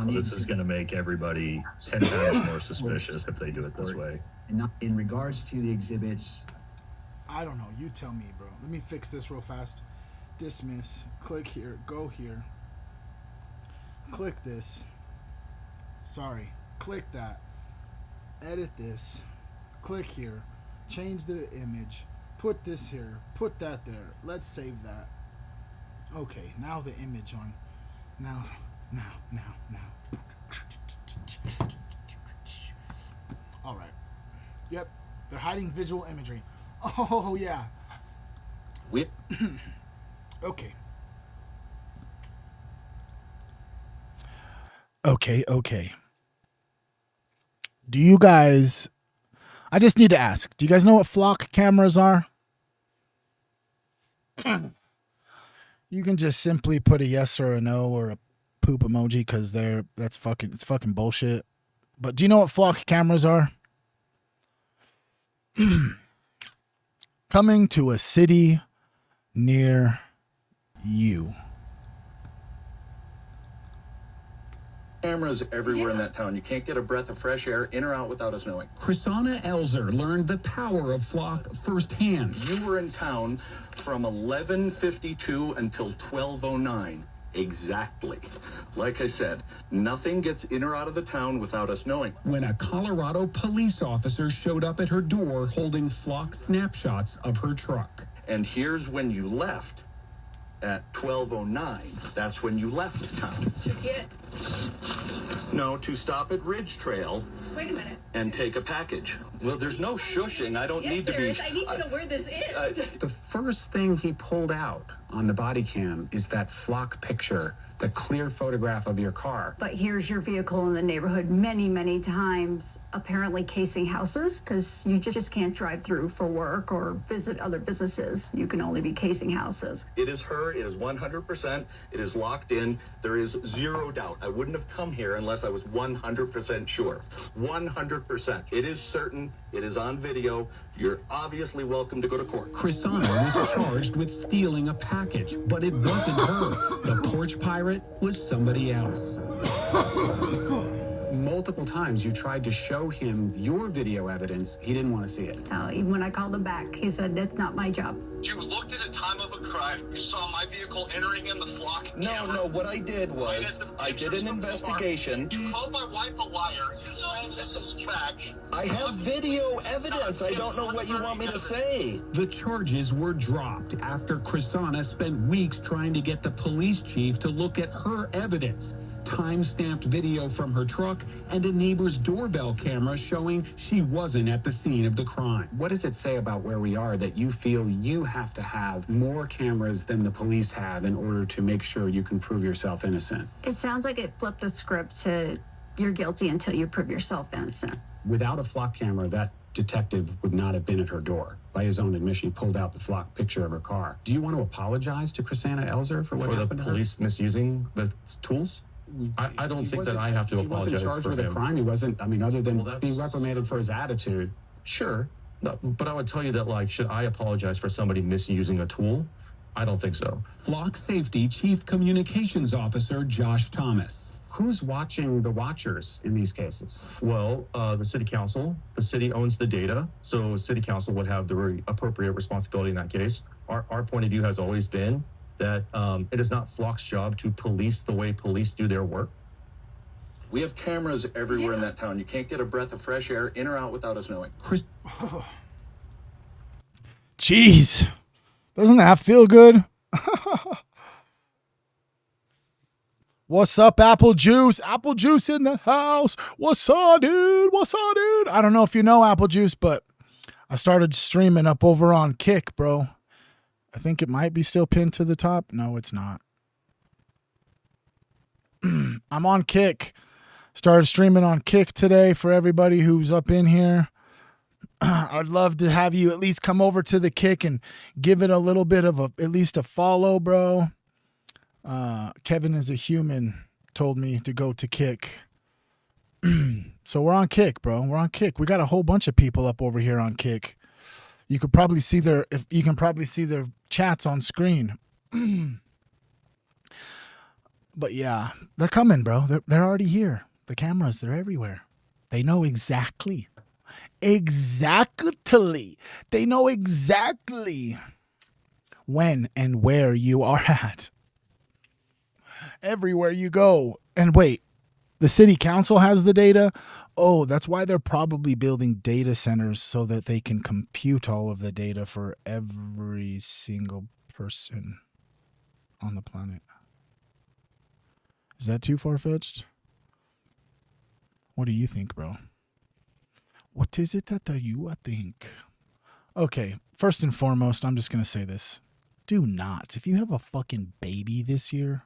this is going to make everybody 10 times more suspicious if they do it this way. And not, in regards to the exhibits, I don't know. You tell me, bro. Let me fix this real fast. Dismiss. Click here. Go here. Click this. Sorry. Click that. Edit this. Click here. Change the image. Put this here. Put that there. Let's save that. Okay. Now the image on. Now. All right. Yep. They're hiding visual imagery. Oh, yeah. Whip. Okay. Okay. Do you guys... I just need to ask. Do you guys know what flock cameras are? You can just simply put a yes or a no or a poop emoji because it's fucking bullshit. But do you know what flock cameras are? Coming to a city near you. Cameras everywhere in that town. You can't get a breath of fresh air in or out without us knowing. Chrisana Elzer learned the power of Flock firsthand. You were in town from 11:52 until 12:09. Exactly. Like I said, nothing gets in or out of the town without us knowing. When a Colorado police officer showed up at her door holding Flock snapshots of her truck. And here's when you left. At 12:09, that's when you left town. To get? No, to stop at Ridge Trail. Wait a minute. And take a package. Well, there's no shushing. I don't need to be. I need to know where this is. The first thing he pulled out on the body cam is that Flock picture, the clear photograph of your car. But here's your vehicle in the neighborhood many times, apparently casing houses, because you just can't drive through for work or visit other businesses. You can only be casing houses. It is her. It is 100%. It is locked in. There is zero doubt. I wouldn't have come here unless I was 100% sure. 100%. It is certain. It is on video. You're obviously welcome to go to court. Chrisana was charged with stealing a package, but it wasn't her. The porch pirate was somebody else. Multiple times you tried to show him your video evidence. He didn't want to see it. Even when I called him back, he said, that's not my job. You looked at a time of a crime. You saw my vehicle entering in the Flock camera. No, what I did was, I did an investigation. You called my wife a liar. You said this is fact. I have video evidence. I don't know what you want me to say. The charges were dropped after Chrisana spent weeks trying to get the police chief to look at her evidence. Time-stamped video from her truck and a neighbor's doorbell camera showing she wasn't at the scene of the crime. What does it say about where we are that you feel you have to have more cameras than the police have in order to make sure you can prove yourself innocent? It sounds like it flipped the script to you're guilty until you prove yourself innocent. Without a Flock camera, that detective would not have been at her door. By his own admission, he pulled out the Flock picture of her car. Do you want to apologize to Chrisana Elzer for what happened to her? For the police misusing the tools? I don't think that I have to apologize He wasn't charged for with a him. crime. He wasn't, other than Well, being reprimanded for his attitude. Sure. No, but I would tell you that, should I apologize for somebody misusing a tool? I don't think so. Flock Safety Chief Communications Officer Josh Thomas. Who's watching the watchers in these cases? Well, the city council. The city owns the data, so city council would have the appropriate responsibility in that case. Our point of view has always been that it is not Flock's job to police the way police do their work. We have cameras everywhere in that town. You can't get a breath of fresh air in or out without us knowing. Jeez. Doesn't that feel good? What's up, Apple Juice? Apple Juice in the house. What's up, dude? What's up, dude? I don't know if you know Apple Juice, but I started streaming up over on Kick, bro. I think it might be still pinned to the top. No, it's not. I'm on Kick. Started streaming on Kick today for everybody who's up in here. I'd love to have you at least come over to the Kick and give it a little bit of at least a follow, bro. Kevin is a human told me to go to Kick. So we're on Kick, bro. We're on Kick. We got a whole bunch of people up over here on Kick. You can probably see their chats on screen. But yeah, they're coming, bro. They're already here. The cameras, they're everywhere. They know exactly. Exactly. They know exactly when and where you are at. Everywhere you go. And wait, the city council has the data? Oh, that's why they're probably building data centers so that they can compute all of the data for every single person on the planet. Is that too far-fetched? What do you think, bro? What is it that you think? Okay, first and foremost, I'm just going to say this. Do not, if you have a fucking baby this year,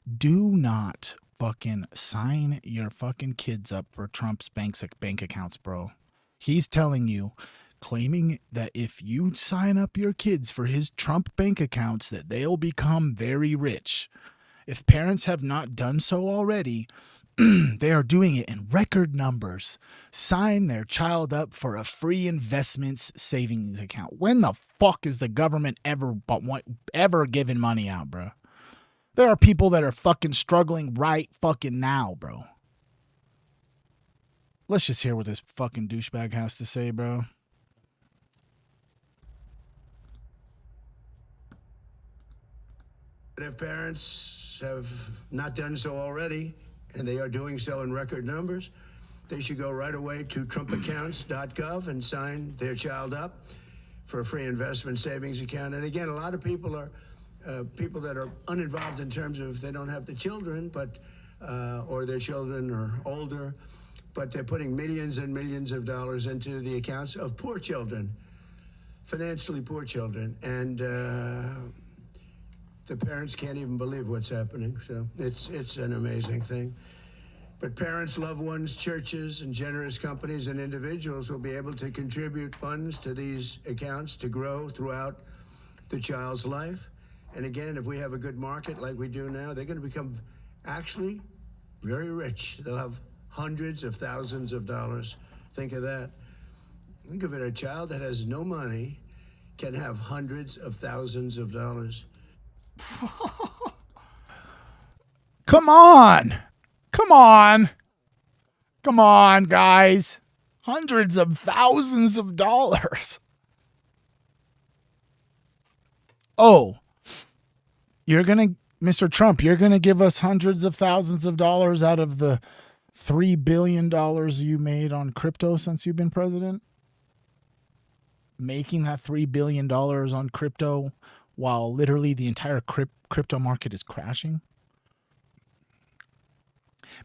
do not fucking sign your fucking kids up for Trump's bank accounts, bro. He's telling you, claiming that if you sign up your kids for his Trump bank accounts, that they'll become very rich. If parents have not done so already, they are doing it in record numbers. Sign their child up for a free investments savings account. When the fuck is the government ever given money out, bro? There are people that are fucking struggling right fucking now, bro. Let's just hear what this fucking douchebag has to say, bro. If parents have not done so already, and they are doing so in record numbers, they should go right away to trumpaccounts.gov and sign their child up for a free investment savings account. And again, a lot of people are people that are uninvolved in terms of they don't have the children, but or their children are older, but they're putting millions and millions of dollars into the accounts of poor children, financially poor children. And the parents can't even believe what's happening. So it's an amazing thing. But parents, loved ones, churches, and generous companies and individuals will be able to contribute funds to these accounts to grow throughout the child's life. And again, if we have a good market like we do now, they're going to become actually very rich. They'll have hundreds of thousands of dollars. Think of that. Think of it, a child that has no money can have hundreds of thousands of dollars. Come on. Come on. Come on, guys. Hundreds of thousands of dollars. Oh, Mr. Trump, you're going to give us hundreds of thousands of dollars out of the $3 billion you made on crypto since you've been president? Making that $3 billion on crypto while literally the entire crypto market is crashing?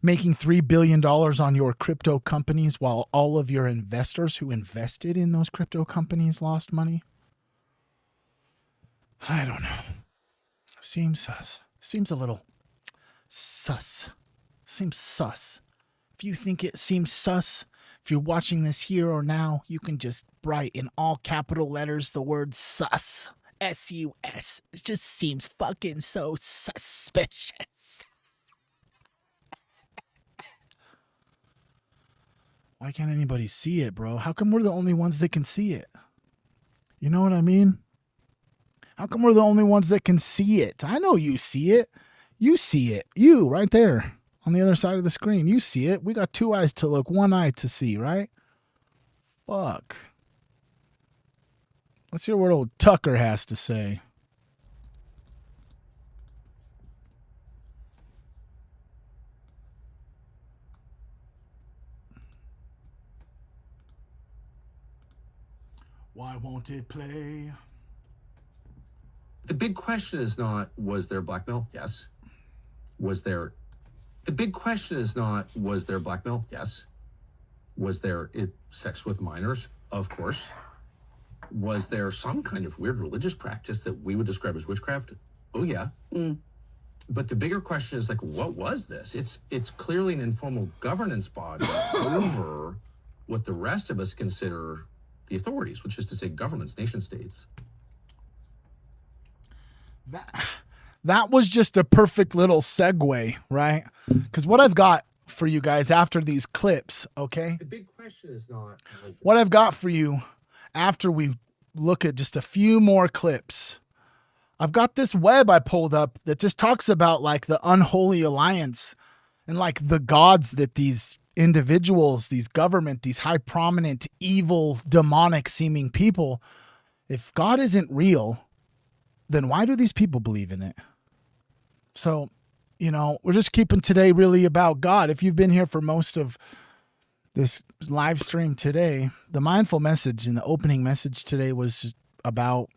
Making $3 billion on your crypto companies while all of your investors who invested in those crypto companies lost money? I don't know. Seems sus. Seems a little sus. Seems sus. If you think it seems sus, if you're watching this here or now, you can just write in all capital letters the word sus. S-U-S. It just seems fucking so suspicious. Why can't anybody see it, bro? How come we're the only ones that can see it? You know what I mean? How come we're the only ones that can see it? I know you see it. You see it. You, right there on the other side of the screen. You see it. We got two eyes to look, one eye to see, right? Fuck. Let's hear what old Tucker has to say. Why won't it play? The big question is not, was there blackmail? Yes. The big question is not, was there blackmail? Yes. Was there sex with minors? Of course. Was there some kind of weird religious practice that we would describe as witchcraft? Oh, yeah. But the bigger question is, like, what was this? It's clearly an informal governance body over what the rest of us consider the authorities, which is to say governments, nation states. That was just a perfect little segue, right? Because what I've got for you guys after these clips, okay? The big question is not... What I've got for you after we look at just a few more clips, I've got this web I pulled up that just talks about like the unholy alliance and like the gods that these individuals, these government, these high prominent, evil, demonic seeming people, if God isn't real, then why do these people believe in it? So, you know, we're just keeping today really about God. If you've been here for most of this live stream today, the mindful message in the opening message today was about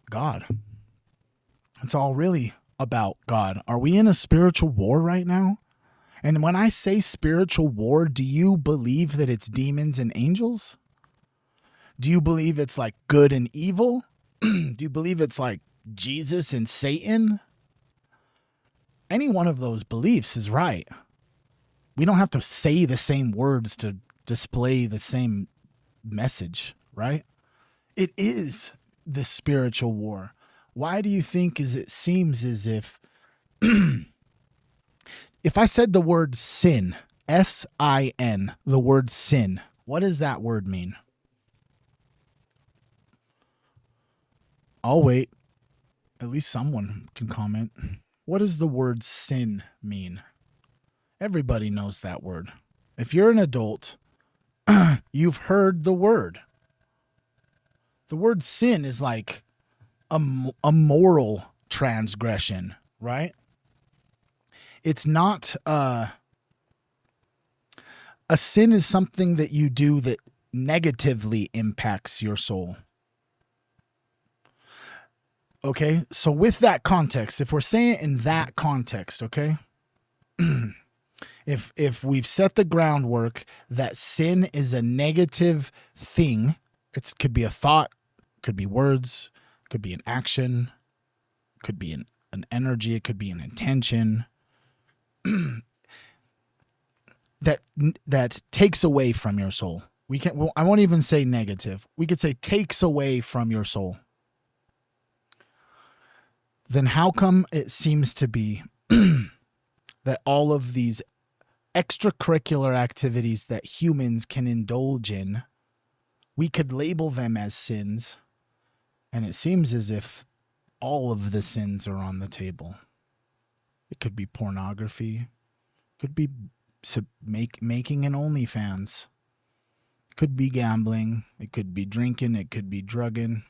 God. It's all really about God. Are we in a spiritual war right now? And when I say spiritual war, do you believe that it's demons and angels? Do you believe it's like good and evil? Do you believe it's like Jesus and Satan? Any one of those beliefs is right. We don't have to say the same words to display the same message, right? It is the spiritual war. Why do you think it seems as if if I said the word sin, S-I-N, the word sin, what does that word mean? I'll wait. At least someone can comment. what does the word sin mean? Everybody knows that word. If you're an adult, you've heard the word. The word sin is like a moral transgression, right? It's not a sin is something that you do that negatively impacts your soul. Okay, so with that context, if we're saying it in that context, okay, if we've set the groundwork that sin is a negative thing, it could be a thought, could be words, could be an action, could be an energy, it could be an intention that takes away from your soul. I won't even say negative. We could say takes away from your soul. Then how come it seems to be that all of these extracurricular activities that humans can indulge in, we could label them as sins, and it seems as if all of the sins are on the table? It could be pornography, could be making an OnlyFans, could be gambling, it could be drinking, it could be drugging,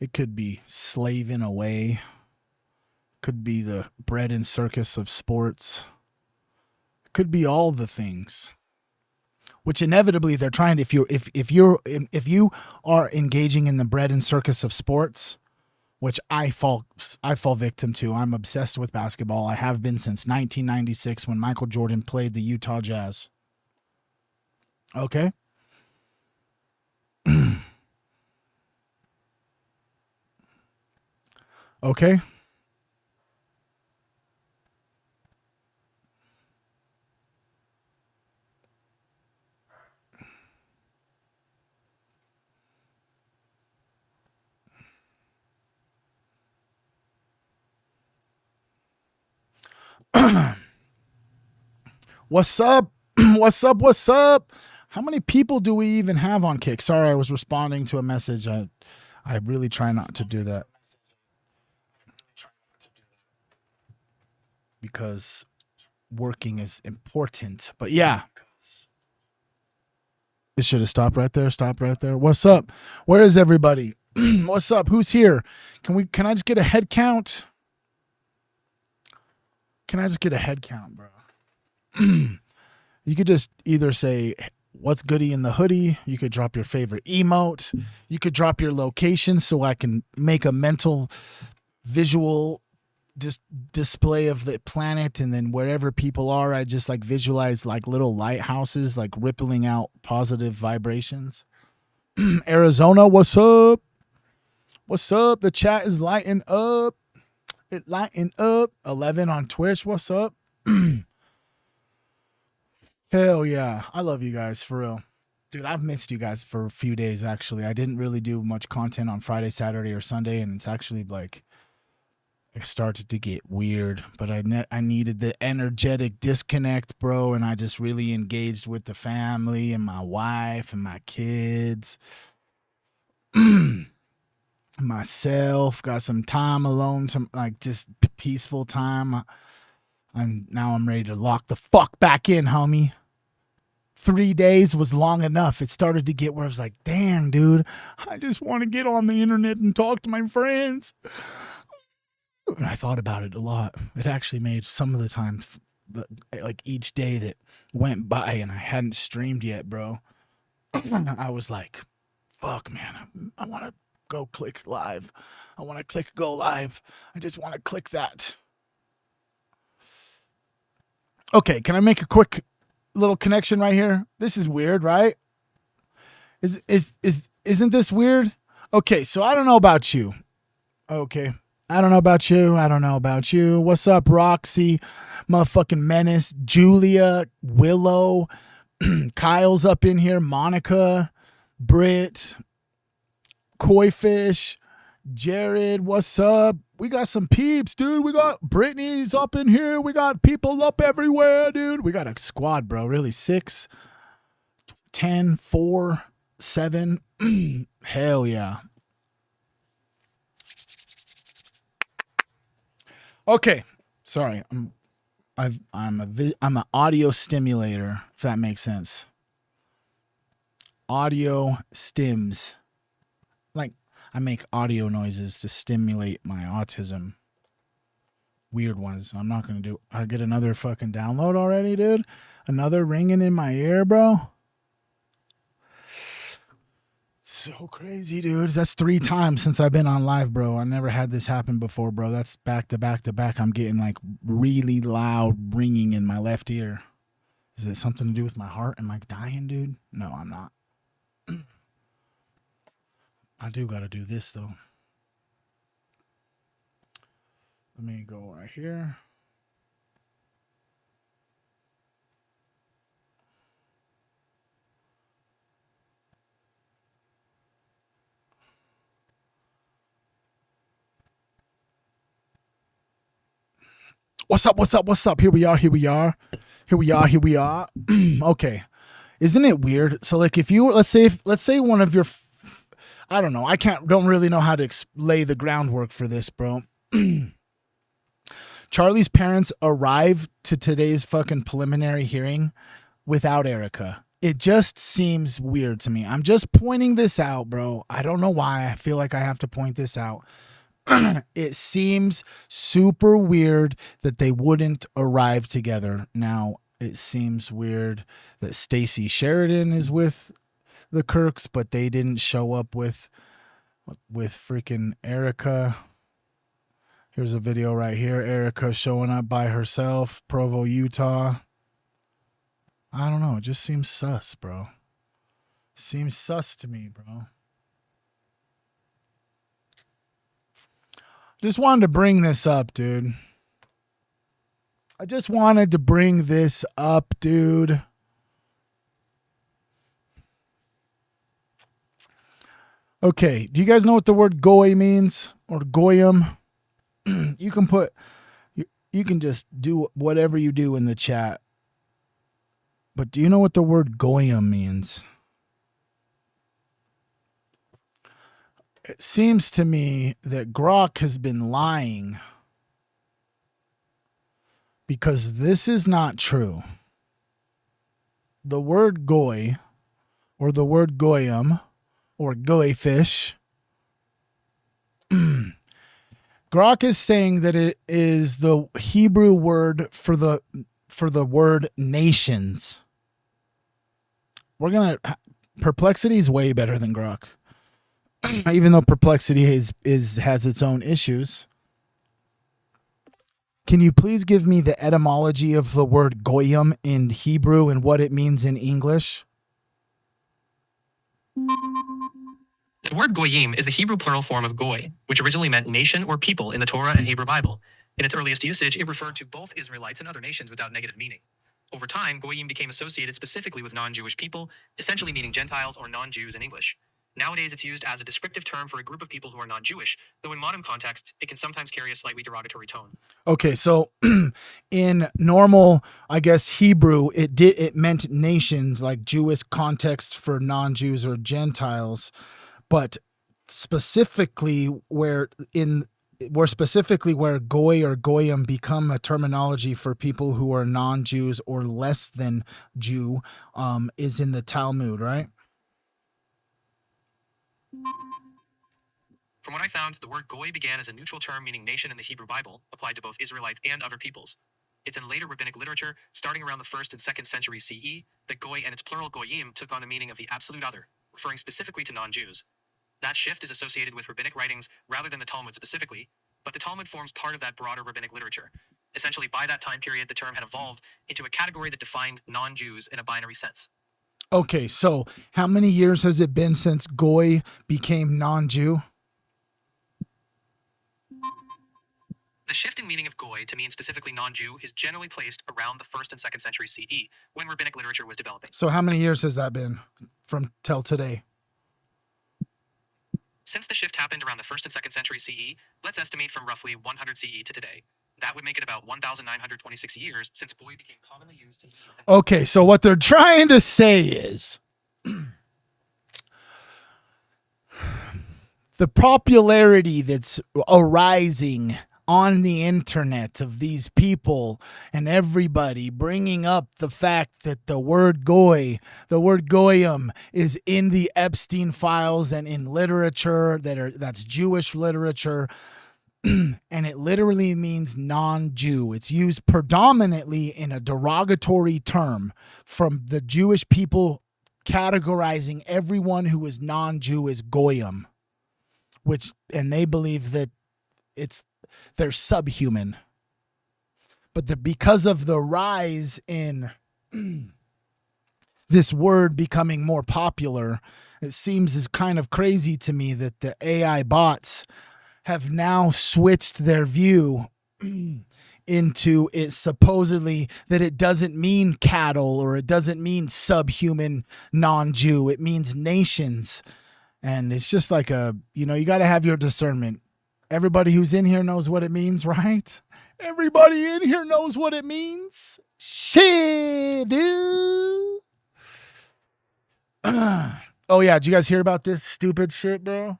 it could be slaving away, could be the bread and circus of sports, could be all the things, which inevitably they're trying to, if you are engaging in the bread and circus of sports, which I fall victim to. I'm obsessed with basketball. I have been since 1996 when Michael Jordan played the Utah Jazz. Okay? Okay? What's up? What's up? How many people do we even have on Kick? Sorry, I was responding to a message. I really try not to do that, because working is important. But yeah, it should have stopped right there. Stop right there. What's up? Where is everybody? What's up? Who's here? Can I just get a head count? Can I just get a head count, bro? You could just either say what's goody in the hoodie. You could drop your favorite emote. You could drop your location so I can make a mental visual display of the planet, and then wherever people are, I just like visualize like little lighthouses like rippling out positive vibrations. Arizona, what's up? What's up? The chat is lighting up. It lighting up. 11 on Twitch, what's up? Hell yeah. I love you guys, for real. Dude, I've missed you guys for a few days, actually. I didn't really do much content on Friday, Saturday, or Sunday, and it's actually like it started to get weird, but I needed the energetic disconnect, bro, and I just really engaged with the family and my wife and my kids. Myself, got some time alone, to like just peaceful time. Now I'm ready to lock the fuck back in, homie. 3 days was long enough. It started to get where I was like, dang, dude, I just want to get on the internet and talk to my friends. And I thought about it a lot. It actually made some of the times, like each day that went by and I hadn't streamed yet, bro, I was like, fuck, man, I want to go click live. I want to click go live. I just want to click that. Okay, can I make a quick little connection right here? This is weird, right? Isn't this weird? Okay, so I don't know about you. Okay. I don't know about you. What's up, Roxy? Motherfucking Menace. Julia. Willow. Kyle's up in here. Monica. Britt. Koi-fish. Jared, what's up? We got some peeps, dude. We got Brittany's up in here. We got people up everywhere, dude. We got a squad, bro. Really? 6, 10, 4, 7. Hell yeah. Okay, sorry. I'm an audio stimulator, if that makes sense. Audio stims. Like, I make audio noises to stimulate my autism. Weird ones. I'm not gonna do. I get another fucking download already, dude. Another ringing in my ear, bro. So crazy, dude. That's 3 times since I've been on live, bro. I never had this happen before, bro. That's back to back to back. I'm getting like really loud ringing in my left ear. Is it something to do with my heart? Am I dying, dude? No, I'm not. I do gotta do this though. Let me go right here. What's up? What's up? What's up? Here we are. Here we are. Here we are. Here we are. Okay. Isn't it weird? So like if you let's say one of your I don't know. I don't really know how to lay the groundwork for this, bro. Charlie's parents arrived to today's fucking preliminary hearing without Erica. It just seems weird to me. I'm just pointing this out, bro. I don't know why. I feel like I have to point this out. It seems super weird that they wouldn't arrive together. Now, it seems weird that Stacey Sheridan is with the Kirks, but they didn't show up with freaking Erica. Here's a video right here. Erica showing up by herself, Provo, Utah. I don't know. It just seems sus, bro. Seems sus to me, bro. Just wanted to bring this up, dude. I just wanted to bring this up, dude. Okay, do you guys know what the word goy means? Or goyim? You can just do whatever you do in the chat. But do you know what the word goyim means? It seems to me that Grok has been lying because this is not true. The word goy or the word goyim or goy fish, Grok is saying that it is the Hebrew word for the word nations. Perplexity is way better than Grok. Even though Perplexity has its own issues. Can you please give me the etymology of the word goyim in Hebrew and what it means in English? The word goyim is the Hebrew plural form of goy, which originally meant nation or people in the Torah and Hebrew Bible. In its earliest usage, it referred to both Israelites and other nations without negative meaning. Over time, goyim became associated specifically with non-Jewish people, essentially meaning Gentiles or non-Jews in English. Nowadays, it's used as a descriptive term for a group of people who are non-Jewish, though in modern contexts, it can sometimes carry a slightly derogatory tone. Okay, so in normal, I guess, Hebrew, it meant nations, like Jewish context for non-Jews or Gentiles, but specifically where goy or goyim become a terminology for people who are non-Jews or less than Jew, is in the Talmud, right? From what I found, the word goy began as a neutral term meaning nation in the Hebrew Bible, applied to both Israelites and other peoples. It's in later rabbinic literature, starting around the 1st and 2nd century CE, that goy and its plural goyim took on the meaning of the absolute other, referring specifically to non-Jews. That shift is associated with rabbinic writings rather than the Talmud specifically, but the Talmud forms part of that broader rabbinic literature. Essentially, by that time period, the term had evolved into a category that defined non-Jews in a binary sense. Okay, so how many years has it been since goy became non-Jew? The shift in meaning of goy to mean specifically non-Jew is generally placed around the 1st and 2nd century CE, when rabbinic literature was developing. So how many years has that been from till today? Since the shift happened around the 1st and 2nd century CE, let's estimate from roughly 100 CE to today. That would make it about 1,926 years since goy became commonly used to mean... Okay, so what they're trying to say is the popularity that's arising on the internet of these people and everybody bringing up the fact that the word goyim is in the Epstein files and in literature that's Jewish literature. And it literally means non-Jew. It's used predominantly in a derogatory term from the Jewish people, categorizing everyone who is non-Jew as goyim, and they believe that they're subhuman. But because of the rise in this word becoming more popular, it seems as kind of crazy to me that the AI bots have now switched their view into it supposedly that it doesn't mean cattle or it doesn't mean subhuman non-Jew. It means nations. And it's just like you got to have your discernment. Everybody who's in here knows what it means, right? Everybody in here knows what it means. Shit, dude. Oh yeah, did you guys hear about this stupid shit, bro?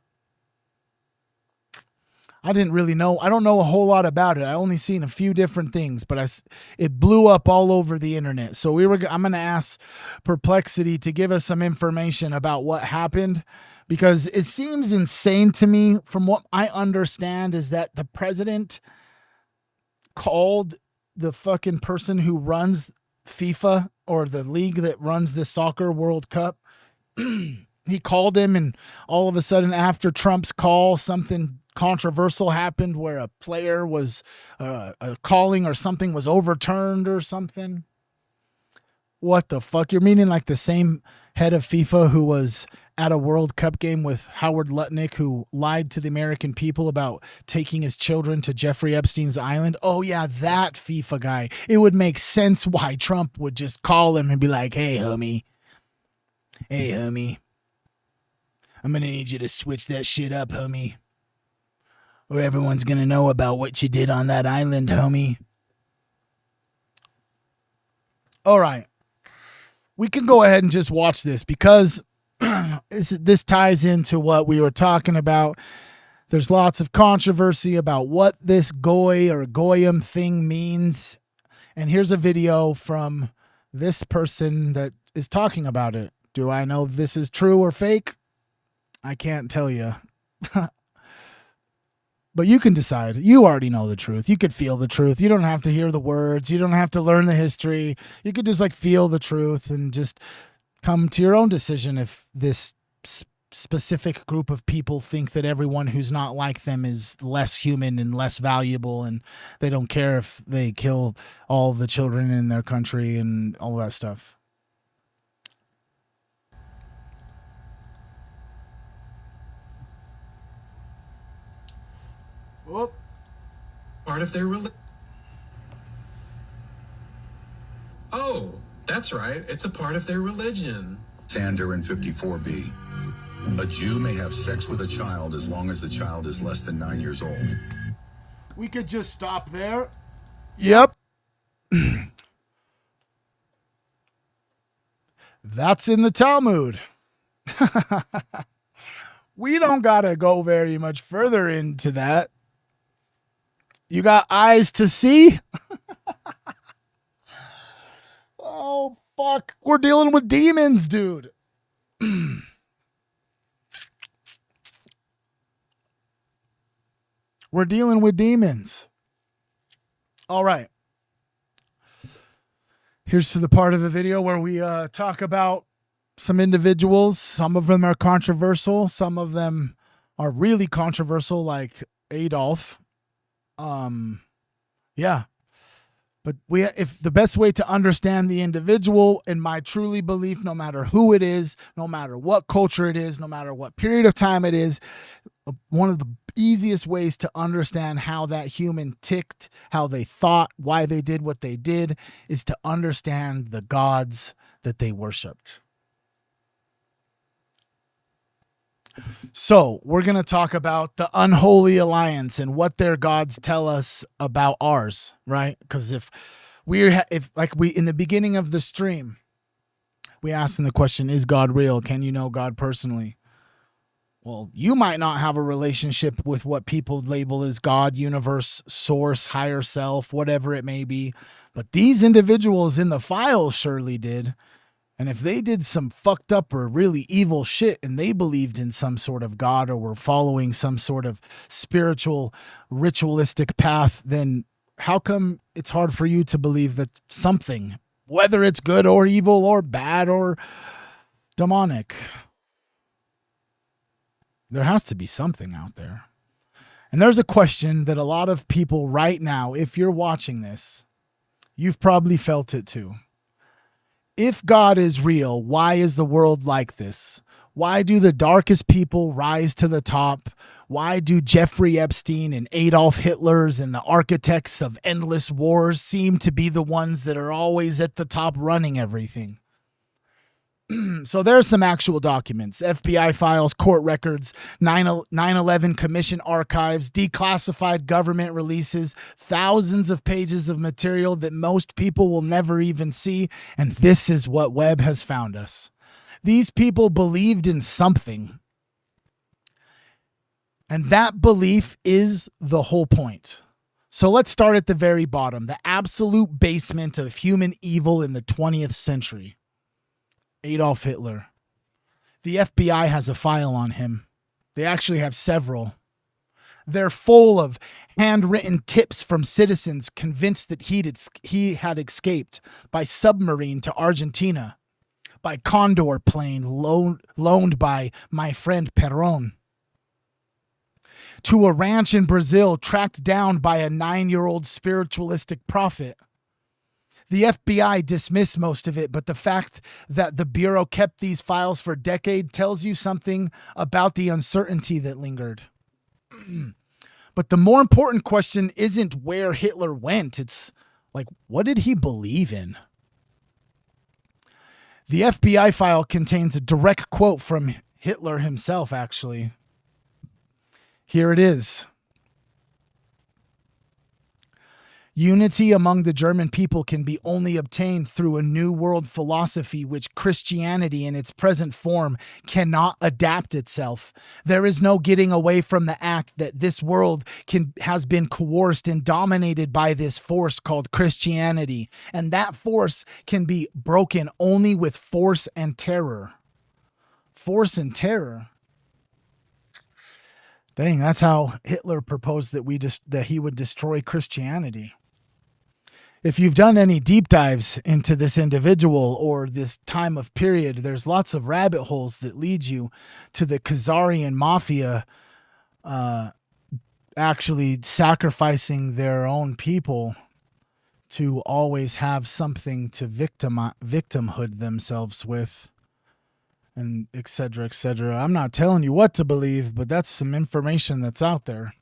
I didn't really know. I don't know a whole lot about it. I only seen a few different things, but it blew up all over the internet. So I'm going to ask Perplexity to give us some information about what happened, because it seems insane to me. From what I understand is that the president called the fucking person who runs FIFA, or the league that runs the soccer World Cup. He called him, and all of a sudden after Trump's call, something controversial happened where a player was a calling or something was overturned or something. What the fuck? You're meaning like the same head of FIFA who was at a World Cup game with Howard Lutnick, who lied to the American people about taking his children to Jeffrey Epstein's island? Oh yeah, that FIFA guy. It would make sense why Trump would just call him and be like, hey homie, I'm gonna need you to switch that shit up, homie, or everyone's gonna know about what you did on that island, homie. All right. We can go ahead and just watch this, because this ties into what we were talking about. There's lots of controversy about what this goy or goyim thing means. And here's a video from this person that is talking about it. Do I know if this is true or fake? I can't tell you. But you can decide. You already know the truth. You could feel the truth. You don't have to hear the words. You don't have to learn the history. You could just feel the truth and just come to your own decision if this specific group of people think that everyone who's not like them is less human and less valuable, and they don't care if they kill all the children in their country and all that stuff. Whoop. Part of their religion. Oh, that's right. It's a part of their religion. Sander in 54B. A Jew may have sex with a child as long as the child is less than 9 years old. We could just stop there. Yep. That's in the Talmud. We don't got to go very much further into that. You got eyes to see? Oh, fuck. We're dealing with demons, dude. We're dealing with demons. All right. Here's to the part of the video where we talk about some individuals. Some of them are controversial. Some of them are really controversial, like Adolf. Yeah. But if the best way to understand the individual, in my truly belief, no matter who it is, no matter what culture it is, no matter what period of time it is, one of the easiest ways to understand how that human ticked, how they thought, why they did what they did, is to understand the gods that they worshiped. So we're going to talk about the unholy alliance and what their gods tell us about ours, right? Because if in the beginning of the stream, we asked them the question, is God real? Can you know God personally? Well, you might not have a relationship with what people label as God, universe, source, higher self, whatever it may be. But these individuals in the files surely did. And if they did some fucked up or really evil shit and they believed in some sort of God or were following some sort of spiritual, ritualistic path, then how come it's hard for you to believe that something, whether it's good or evil or bad or demonic, there has to be something out there. And there's a question that a lot of people right now, if you're watching this, you've probably felt it too. If God is real, why is the world like this? Why do the darkest people rise to the top? Why do Jeffrey Epstein and Adolf Hitlers and the architects of endless wars seem to be the ones that are always at the top running everything? So there's some actual documents, FBI files, court records, 9/11 commission archives, declassified government releases, thousands of pages of material that most people will never even see. And this is what Webb has found us. These people believed in something. And that belief is the whole point. So let's start at the very bottom, the absolute basement of human evil in the 20th century. Adolf Hitler. The FBI has a file on him. They actually have several. They're full of handwritten tips from citizens convinced that he had escaped by submarine to Argentina, by Condor plane loaned by my friend Perón, to a ranch in Brazil tracked down by a 9-year-old spiritualistic prophet. The FBI dismissed most of it, but the fact that the Bureau kept these files for decades tells you something about the uncertainty that lingered. But the more important question isn't where Hitler went. It's like, what did he believe in? The FBI file contains a direct quote from Hitler himself, actually. Here it is. Unity among the German people can be only obtained through a new world philosophy which Christianity in its present form cannot adapt itself. There is no getting away from the act that this world has been coerced and dominated by this force called Christianity, and that force can be broken only with force and terror. Force and terror. Dang, that's how Hitler proposed that he would destroy Christianity. If you've done any deep dives into this individual or this time of period, there's lots of rabbit holes that lead you to the Khazarian mafia actually sacrificing their own people to always have something to victimhood themselves with, and et cetera, et cetera. I'm not telling you what to believe, but that's some information that's out there.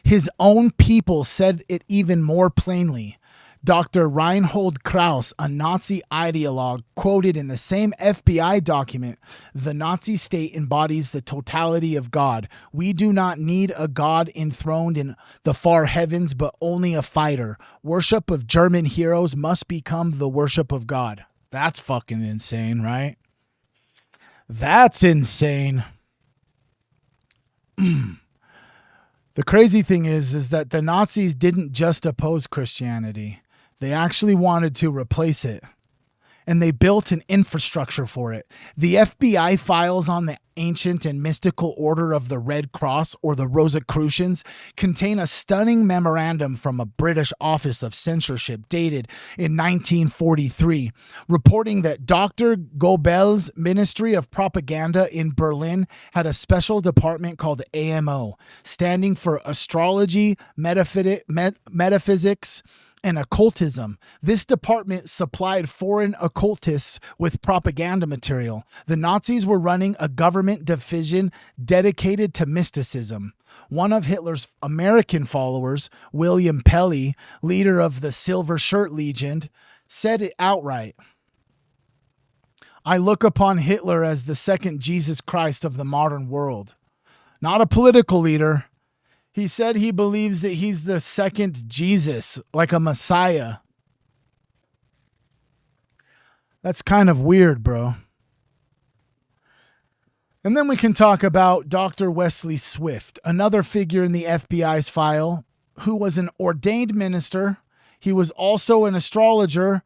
His own people said it even more plainly. Dr. Reinhold Krauss, a Nazi ideologue, quoted in the same FBI document, "The Nazi state embodies the totality of God. We do not need a God enthroned in the far heavens, but only a fighter. Worship of German heroes must become the worship of God." That's fucking insane, right? That's insane. The crazy thing is that the Nazis didn't just oppose Christianity. They actually wanted to replace it. And they built an infrastructure for it. The FBI files on the ancient and mystical order of the Red Cross, or the Rosicrucians, contain a stunning memorandum from a British Office of Censorship dated in 1943, reporting that Dr. Goebbels' Ministry of Propaganda in Berlin had a special department called AMO, standing for Astrology, Metaphysics, and occultism. This department supplied foreign occultists with propaganda material. The Nazis were running a government division dedicated to mysticism. One of Hitler's American followers, William Pelly, leader of the Silver Shirt Legion, said it outright. "I look upon Hitler as the second Jesus Christ of the modern world." Not a political leader. He said he believes that he's the second Jesus, like a Messiah. That's kind of weird, bro. And then we can talk about Dr. Wesley Swift, another figure in the FBI's file who was an ordained minister. He was also an astrologer.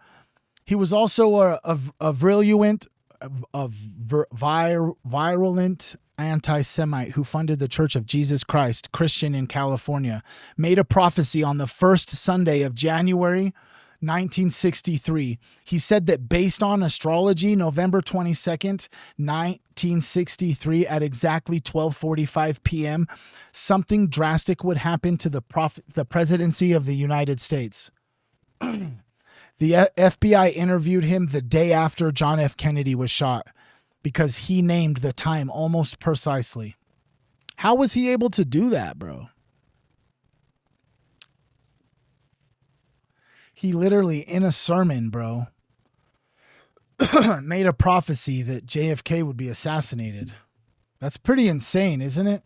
He was also a virulent anti-Semite who funded the Church of Jesus Christ, Christian in California, made a prophecy on the first Sunday of January 1963. He said that based on astrology, November 22nd, 1963, at exactly 12:45 p.m., something drastic would happen to the presidency of the United States. The FBI interviewed him the day after John F. Kennedy was shot because he named the time almost precisely. How was he able to do that, bro? He literally, in a sermon, bro, made a prophecy that JFK would be assassinated. That's pretty insane, isn't it?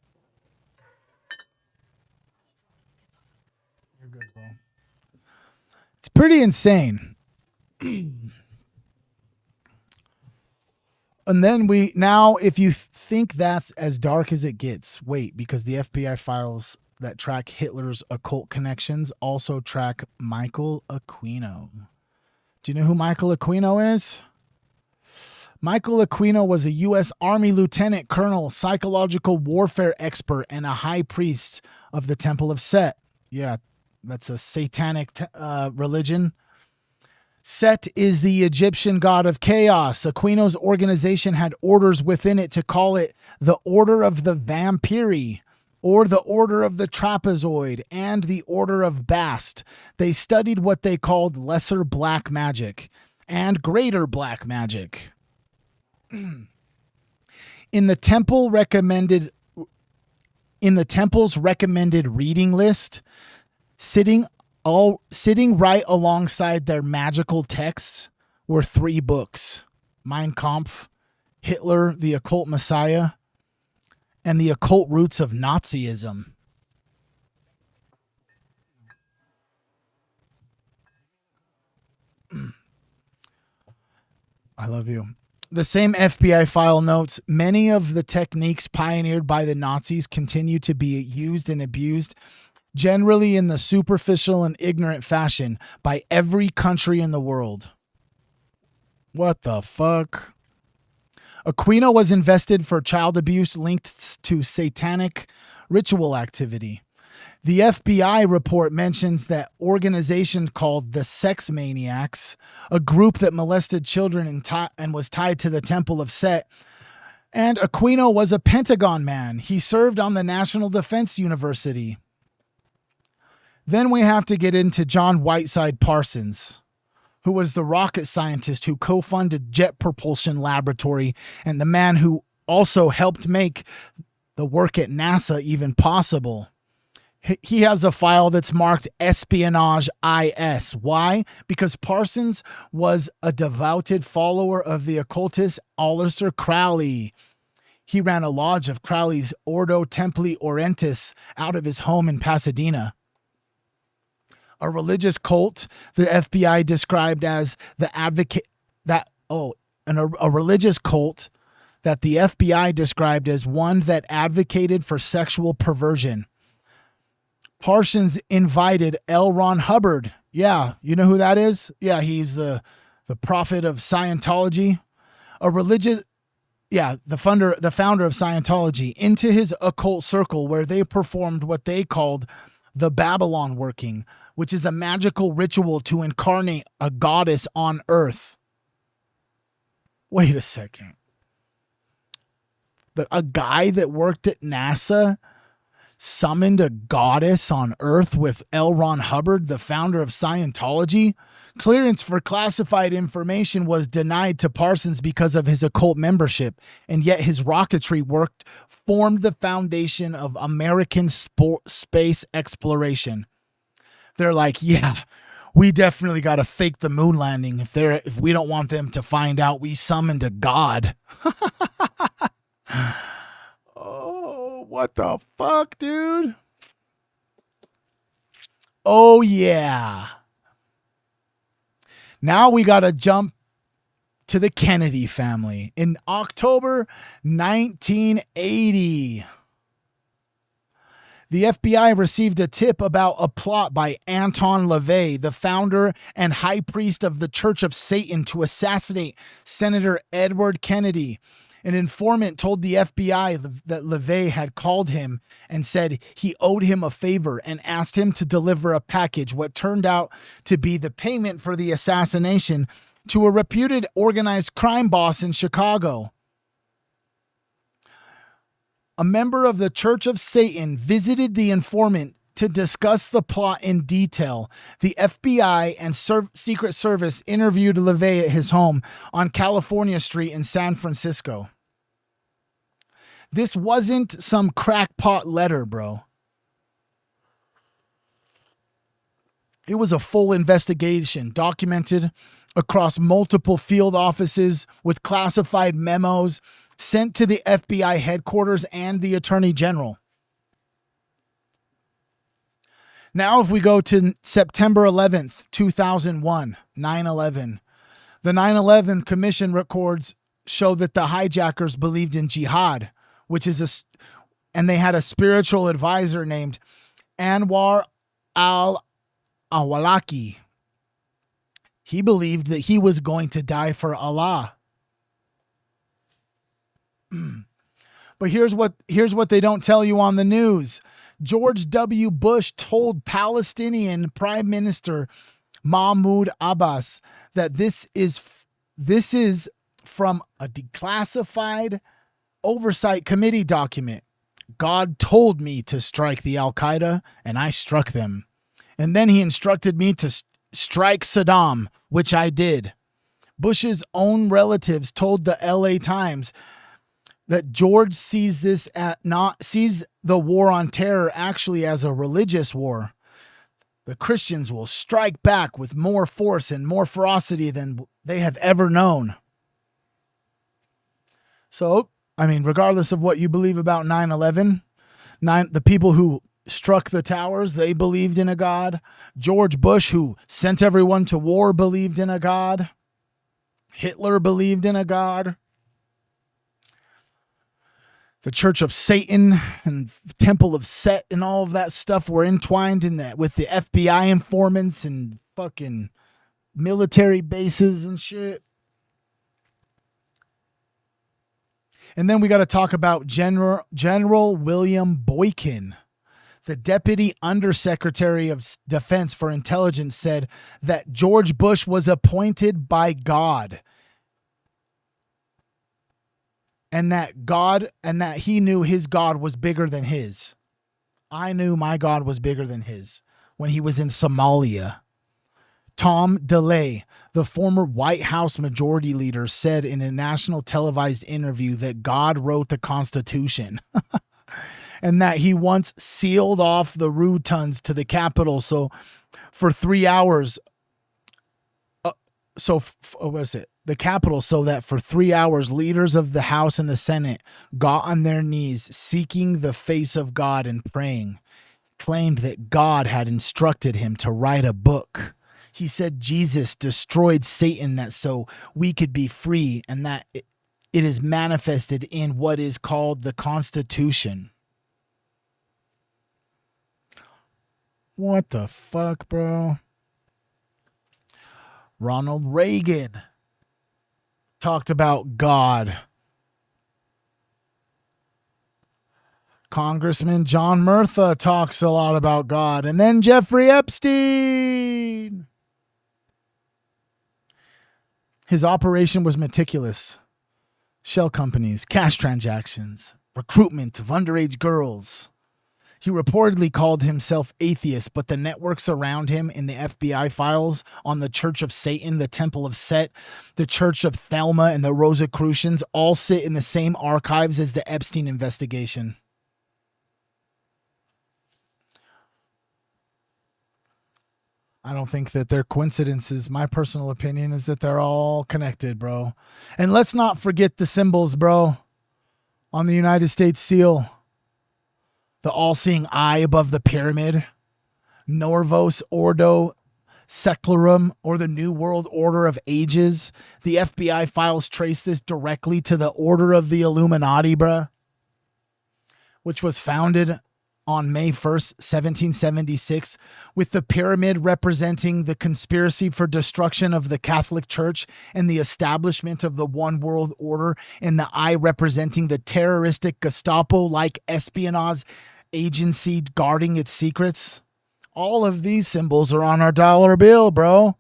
You're good, bro. It's pretty insane. And then if you think that's as dark as it gets, wait, because the FBI files that track Hitler's occult connections also track Michael Aquino. Do you know who Michael Aquino is? Michael Aquino was a U.S. Army lieutenant colonel, psychological warfare expert, and a high priest of the Temple of Set. Yeah, that's a satanic religion. Set is the Egyptian god of chaos. Aquino's organization had orders within it to call it the Order of the Vampiri, or the Order of the Trapezoid, and the Order of Bast. They studied what they called lesser black magic and greater black magic. In the temple's recommended reading list, sitting right alongside their magical texts were 3 books: Mein Kampf, Hitler, the Occult Messiah, and the Occult Roots of Nazism. I love you. The same FBI file notes, many of the techniques pioneered by the Nazis continue to be used and abused, generally in the superficial and ignorant fashion, by every country in the world. What the fuck? Aquino was invested for child abuse linked to satanic ritual activity. The FBI report mentions that organization called the Sex Maniacs, a group that molested children and was tied to the Temple of Set. And Aquino was a Pentagon man. He served on the National Defense University. Then we have to get into John Whiteside Parsons, who was the rocket scientist who co-funded Jet Propulsion Laboratory and the man who also helped make the work at NASA even possible. He has a file that's marked Espionage IS. Why? Because Parsons was a devoted follower of the occultist Aleister Crowley. He ran a lodge of Crowley's Ordo Templi Orientis out of his home in Pasadena. A religious cult the FBI described as a religious cult that the FBI described as one that advocated for sexual perversion. Parsons invited L. Ron Hubbard. Yeah, you know who that is? Yeah, he's the prophet of Scientology. The founder of Scientology, into his occult circle where they performed what they called the Babylon working, which is a magical ritual to incarnate a goddess on Earth. Wait a second. A guy that worked at NASA summoned a goddess on Earth with L. Ron Hubbard, the founder of Scientology? Clearance for classified information was denied to Parsons because of his occult membership, and yet his rocketry work formed the foundation of American space exploration. They're like, yeah, we definitely got to fake the moon landing if we don't want them to find out we summoned a god. Oh, what the fuck, dude? Oh, yeah. Now we got to jump to the Kennedy family in October 1980. The FBI received a tip about a plot by Anton LaVey, the founder and high priest of the Church of Satan, to assassinate Senator Edward Kennedy. An informant told the FBI that LaVey had called him and said he owed him a favor and asked him to deliver a package, what turned out to be the payment for the assassination, to a reputed organized crime boss in Chicago. A member of the Church of Satan visited the informant to discuss the plot in detail. The FBI and Secret Service interviewed LaVey at his home on California Street in San Francisco. This wasn't some crackpot letter, bro. It was a full investigation documented across multiple field offices with classified memos sent to the FBI headquarters and the Attorney General. Now, if we go to September 11th, 2001, 9/11, the 9/11 Commission records show that the hijackers believed in jihad, which is and they had a spiritual advisor named Anwar al-Awlaki. He believed that he was going to die for Allah. But here's what they don't tell you on the news. George W. Bush told Palestinian Prime Minister Mahmoud Abbas that this is from a declassified oversight committee document. God told me to strike the Al-Qaeda, and I struck them. And then he instructed me to strike Saddam, which I did. Bush's own relatives told the LA Times that George sees the war on terror actually as a religious war. The Christians will strike back with more force and more ferocity than they have ever known. So, I mean, regardless of what you believe about 9/11, the people who struck the towers, they believed in a God. George Bush, who sent everyone to war, believed in a God. Hitler believed in a God. The Church of Satan and Temple of Set and all of that stuff were entwined in that with the FBI informants and fucking military bases and shit. And then we got to talk about General William Boykin. The Deputy Undersecretary of Defense for Intelligence said that George Bush was appointed by God. And that he knew his God was bigger than his. I knew my God was bigger than his when he was in Somalia. Tom DeLay, the former White House Majority Leader, said in a national televised interview that God wrote the Constitution and that he once sealed off the routons to the Capitol. So for 3 hours, the Capitol, so that for 3 hours, leaders of the House and the Senate got on their knees, seeking the face of God and praying, claimed that God had instructed him to write a book. He said Jesus destroyed Satan that so we could be free, and that it is manifested in what is called the Constitution. What the fuck, bro? Ronald Reagan talked about God. Congressman John Murtha talks a lot about God. And then Jeffrey Epstein. His operation was meticulous. Shell companies, cash transactions, recruitment of underage girls. He reportedly called himself atheist, but the networks around him in the FBI files on the Church of Satan, the Temple of Set, the Church of Thelma, and the Rosicrucians all sit in the same archives as the Epstein investigation. I don't think that they're coincidences. My personal opinion is that they're all connected, bro. And let's not forget the symbols, bro, on the United States seal. The all-seeing eye above the pyramid. Norvos Ordo Secularum, or the New World Order of Ages. The FBI files trace this directly to the Order of the Illuminati, bruh, which was founded on May 1st, 1776, with the pyramid representing the conspiracy for destruction of the Catholic Church and the establishment of the One World Order, and the eye representing the terroristic Gestapo-like espionage agency guarding its secrets. All of these symbols are on our dollar bill, bro.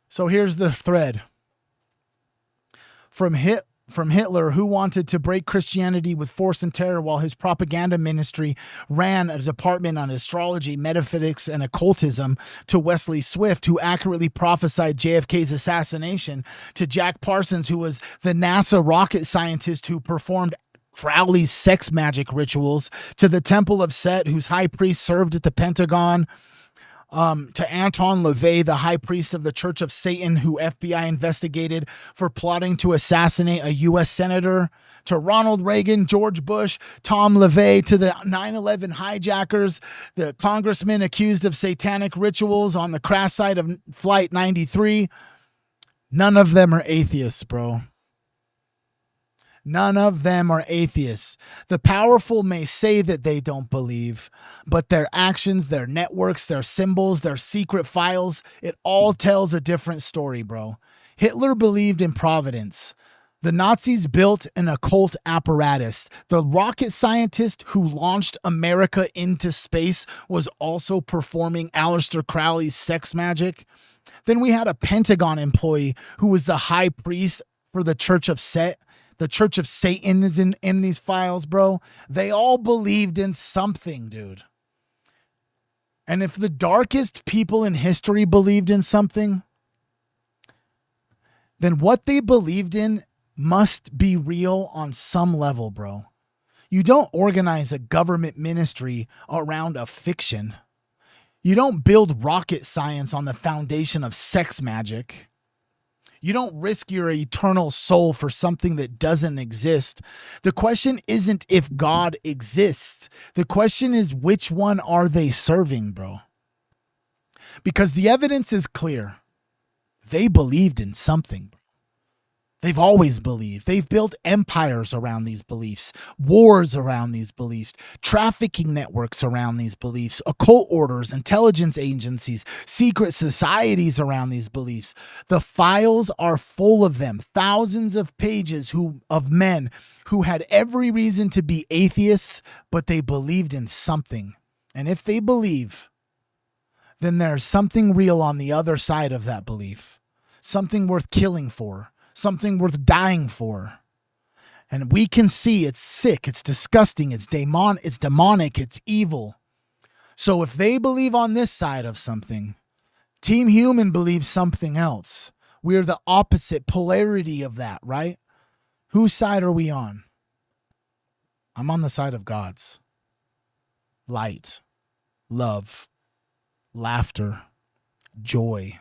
So here's the thread. From Hitler, who wanted to break Christianity with force and terror while his propaganda ministry ran a department on astrology, metaphysics, and occultism, to Wesley Swift, who accurately prophesied JFK's assassination, to Jack Parsons, who was the NASA rocket scientist who performed Crowley's sex magic rituals, to the Temple of Set, whose high priest served at the Pentagon, to Anton LaVey, the high priest of the Church of Satan, who FBI investigated for plotting to assassinate a U.S. senator, to Ronald Reagan, George Bush, Tom LaVey, to the 9/11 hijackers, the congressman accused of satanic rituals on the crash site of Flight 93. None of them are atheists, bro. None of them are atheists. The powerful may say that they don't believe, but their actions, their networks, their symbols, their secret files, it all tells a different story, bro. Hitler believed in providence. The Nazis built an occult apparatus. The rocket scientist who launched America into space was also performing Aleister Crowley's sex magic. Then we had a Pentagon employee who was the high priest for the Church of Set. The Church of Satan is in these files, bro. They all believed in something, dude. And if the darkest people in history believed in something, then what they believed in must be real on some level, bro. You don't organize a government ministry around a fiction. You don't build rocket science on the foundation of sex magic. You don't risk your eternal soul for something that doesn't exist. The question isn't if God exists. The question is, which one are they serving, bro? Because the evidence is clear. They believed in something, bro. They've always believed. They've built empires around these beliefs, wars around these beliefs, trafficking networks around these beliefs, occult orders, intelligence agencies, secret societies around these beliefs. The files are full of them, thousands of pages of men who had every reason to be atheists, but they believed in something. And if they believe, then there's something real on the other side of that belief, something worth killing for, something worth dying for. And we can see it's sick, it's disgusting, it's demonic, it's evil. So if they believe on this side of something, Team Human believes something else. We're the opposite polarity of that, right? Whose side are we on? I'm on the side of God's. Light, love, laughter, joy.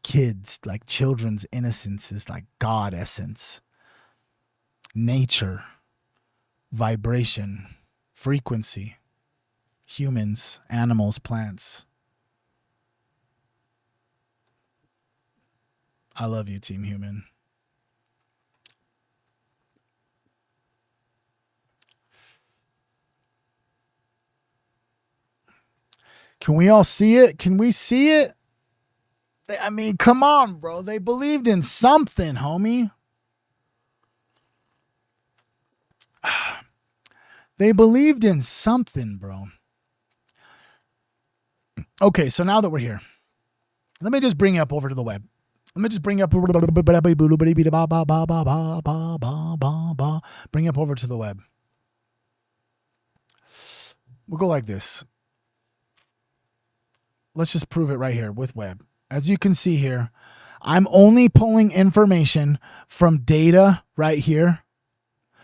Kids, like children's innocence is like God essence. Nature, vibration, frequency, humans, animals, plants. I love you, Team Human. Can we all see it? Can we see it? I mean, come on, bro. They believed in something, homie. They believed in something, bro. Okay, so now that we're here, let me just bring you up over to the web. Let me just bring you up, bring you up over to the web. We'll go like this. Let's just prove it right here with web. As you can see here, I'm only pulling information from data right here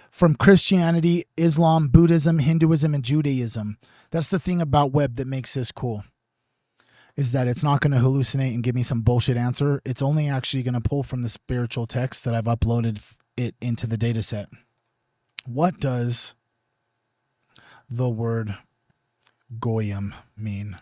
from Christianity, Islam, Buddhism, Hinduism, and Judaism. That's the thing about web that makes this cool, is that it's not going to hallucinate and give me some bullshit answer. It's only actually going to pull from the spiritual text that I've uploaded it into the data set. What does the word goyim mean?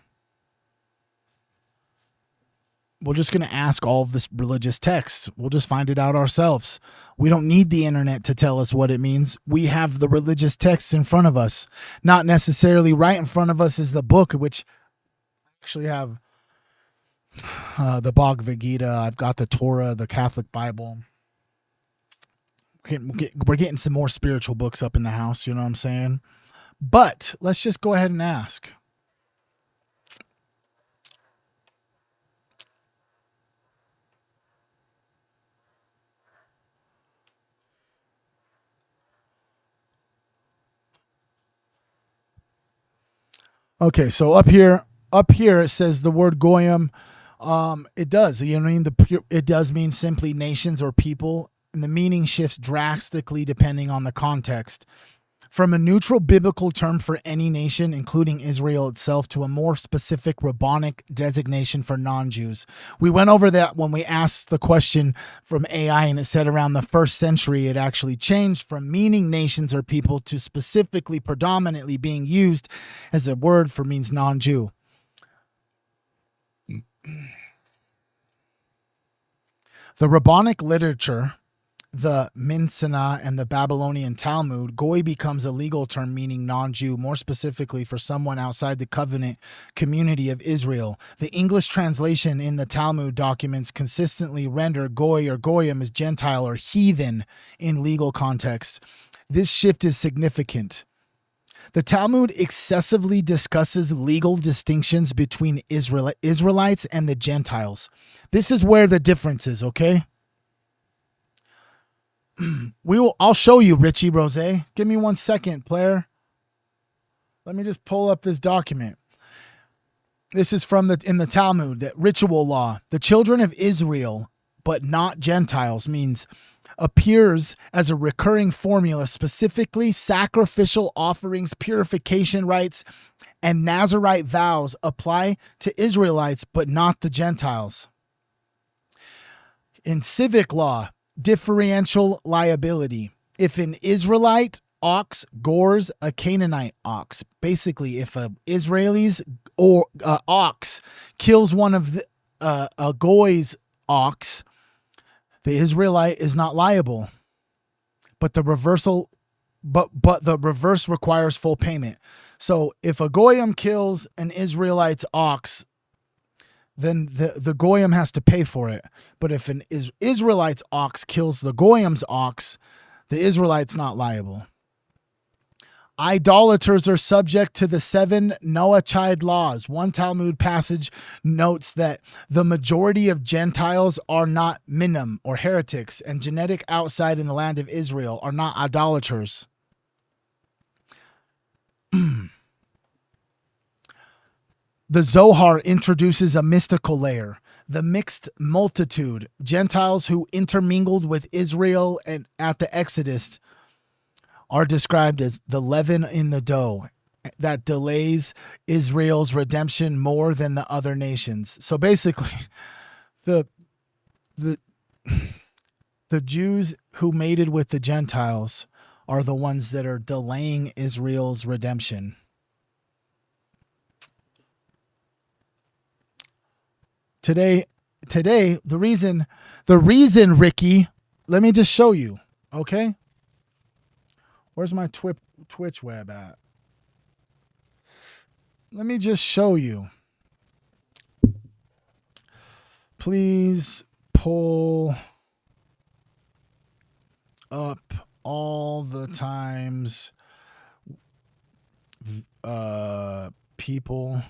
we're just going to ask all of this religious texts. We'll just find it out ourselves. We don't need the internet to tell us what it means. We have the religious texts in front of us. Not necessarily right in front of us is the book, which actually have the Bhagavad Gita. I've got the Torah, the Catholic Bible. We're getting some more spiritual books up in the house, you know what I'm saying? But let's just go ahead and ask. Okay, so up here it says the word goyim. It does, you know what I mean? It does mean simply nations or people, and the meaning shifts drastically depending on the context. From a neutral biblical term for any nation, including Israel itself, to a more specific rabbinic designation for non-Jews. We went over that when we asked the question from AI, and it said around the 1st century it actually changed from meaning nations or people to specifically predominantly being used as a word for means non-Jew. The rabbinic literature, the Mishnah and the Babylonian Talmud, goy becomes a legal term meaning non-Jew, more specifically for someone outside the covenant community of Israel. The English translation in the Talmud documents consistently render goy or goyim as Gentile or heathen in legal context. This shift is significant. The Talmud excessively discusses legal distinctions between Israelites and the Gentiles. This is where the difference is, okay? I'll show you, Richie Rose. Give me 1 second, player. Let me just pull up this document. This is in the Talmud, that ritual law. The children of Israel, but not Gentiles, means appears as a recurring formula, specifically sacrificial offerings, purification rites, and Nazirite vows apply to Israelites, but not the Gentiles. In civic law, differential liability. If an Israelite ox gores a Canaanite ox, basically if a Israeli's or ox kills one of a goy's ox, the Israelite is not liable. But the reverse requires full payment. So if a goyim kills an Israelite's ox, then the goyim has to pay for it. But if an Israelite's ox kills the goyim's ox, the Israelite's not liable. Idolaters are subject to the 7 Noahide laws. One Talmud passage notes that the majority of Gentiles are not minim or heretics, and genetic outside in the land of Israel are not idolaters. The Zohar introduces a mystical layer, the mixed multitude, Gentiles who intermingled with Israel and at the Exodus are described as the leaven in the dough that delays Israel's redemption more than the other nations. So basically, the Jews who mated with the Gentiles are the ones that are delaying Israel's redemption. Today, the reason, Ricky, let me just show you, okay? Where's my Twitch web at? Let me just show you. Please pull up all the times people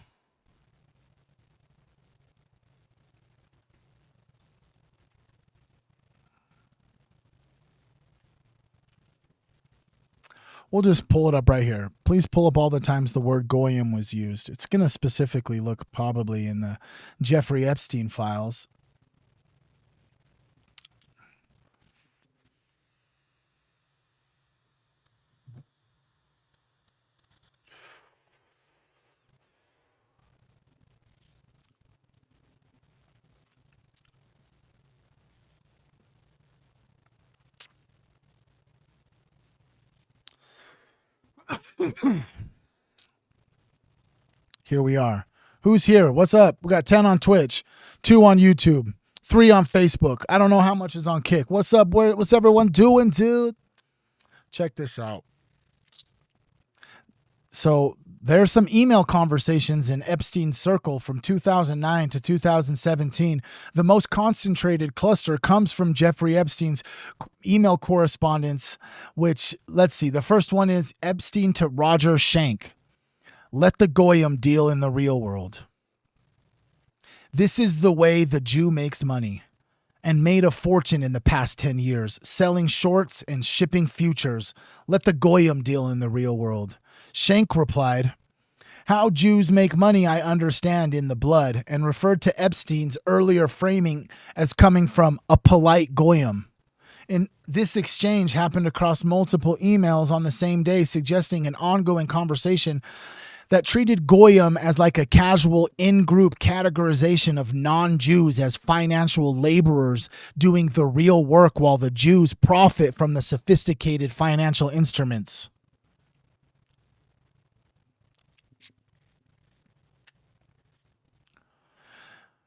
we'll just pull it up right here. Please pull up all the times the word goyim was used. It's going to specifically look probably in the Jeffrey Epstein files. Here we are. Who's here? What's up? We got 10 on Twitch, 2 on YouTube, 3 on Facebook. I don't know how much is on Kick. What's up? What's everyone doing, dude? Check this out. So there's some email conversations in Epstein's circle from 2009 to 2017. The most concentrated cluster comes from Jeffrey Epstein's email correspondence, which, let's see, the first one is Epstein to Roger Schenck. Let the goyim deal in the real world. This is the way the Jew makes money and made a fortune in the past 10 years, selling shorts and shipping futures. Let the goyim deal in the real world. Schenck replied, how Jews make money I understand in the blood, and referred to Epstein's earlier framing as coming from a polite goyim. And this exchange happened across multiple emails on the same day, suggesting an ongoing conversation that treated goyim as like a casual in-group categorization of non-Jews as financial laborers doing the real work while the Jews profit from the sophisticated financial instruments.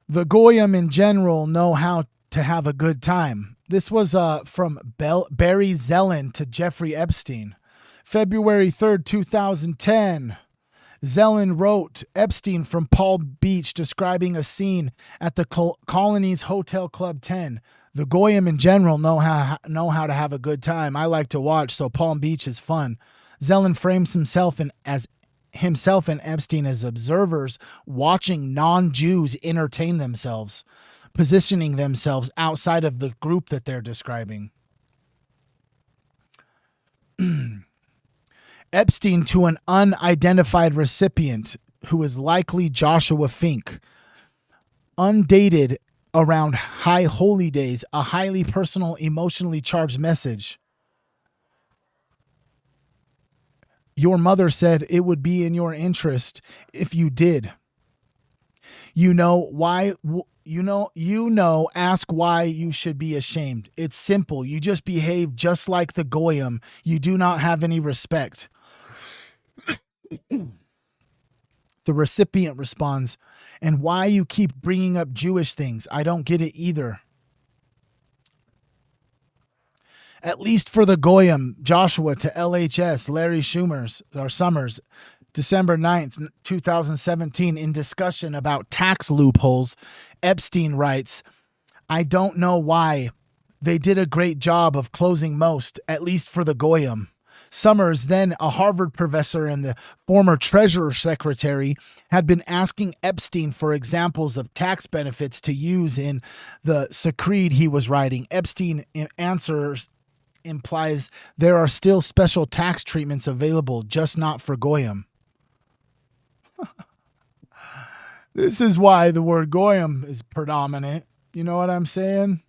The goyim in general know how to have a good time. This was from Barry Zelen to Jeffrey Epstein. February 3rd, 2010. Zelen wrote Epstein from Palm Beach describing a scene at the Colony's Hotel Club 10. The goyim in general know how to have a good time. I like to watch, so Palm Beach is fun. Zelen frames himself and Epstein as observers watching non-Jews entertain themselves, positioning themselves outside of the group that they're describing. Epstein to an unidentified recipient who is likely Joshua Fink. Undated around High Holy Days, a highly personal, emotionally charged message. Your mother said it would be in your interest if you did. You know why? Ask why you should be ashamed. It's simple. You just behave just like the goyim. You do not have any respect. The recipient responds, and why you keep bringing up Jewish things? I don't get it either. At least for the goyim, Joshua to LHS, Larry Summers, December 9th, 2017, in discussion about tax loopholes, Epstein writes, I don't know why. They did a great job of closing most, at least for the goyim. Summers, then a Harvard professor and the former treasurer secretary, had been asking Epstein for examples of tax benefits to use in the Secreed he was writing. Epstein answers implies there are still special tax treatments available, just not for goyim. This is why the word goyim is predominant. You know what I'm saying?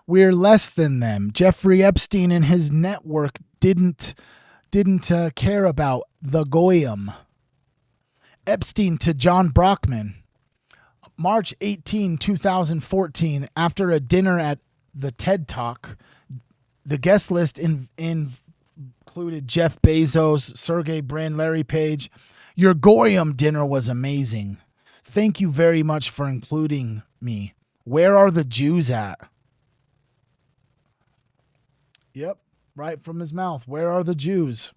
We're less than them. Jeffrey Epstein and his network didn't care about the goyim. Epstein to John Brockman. March 18, 2014, after a dinner at the TED Talk, the guest list included Jeff Bezos, Sergey Brin, Larry Page. Your goyim dinner was amazing. Thank you very much for including me. Where are the Jews at? Yep, right from his mouth. Where are the Jews?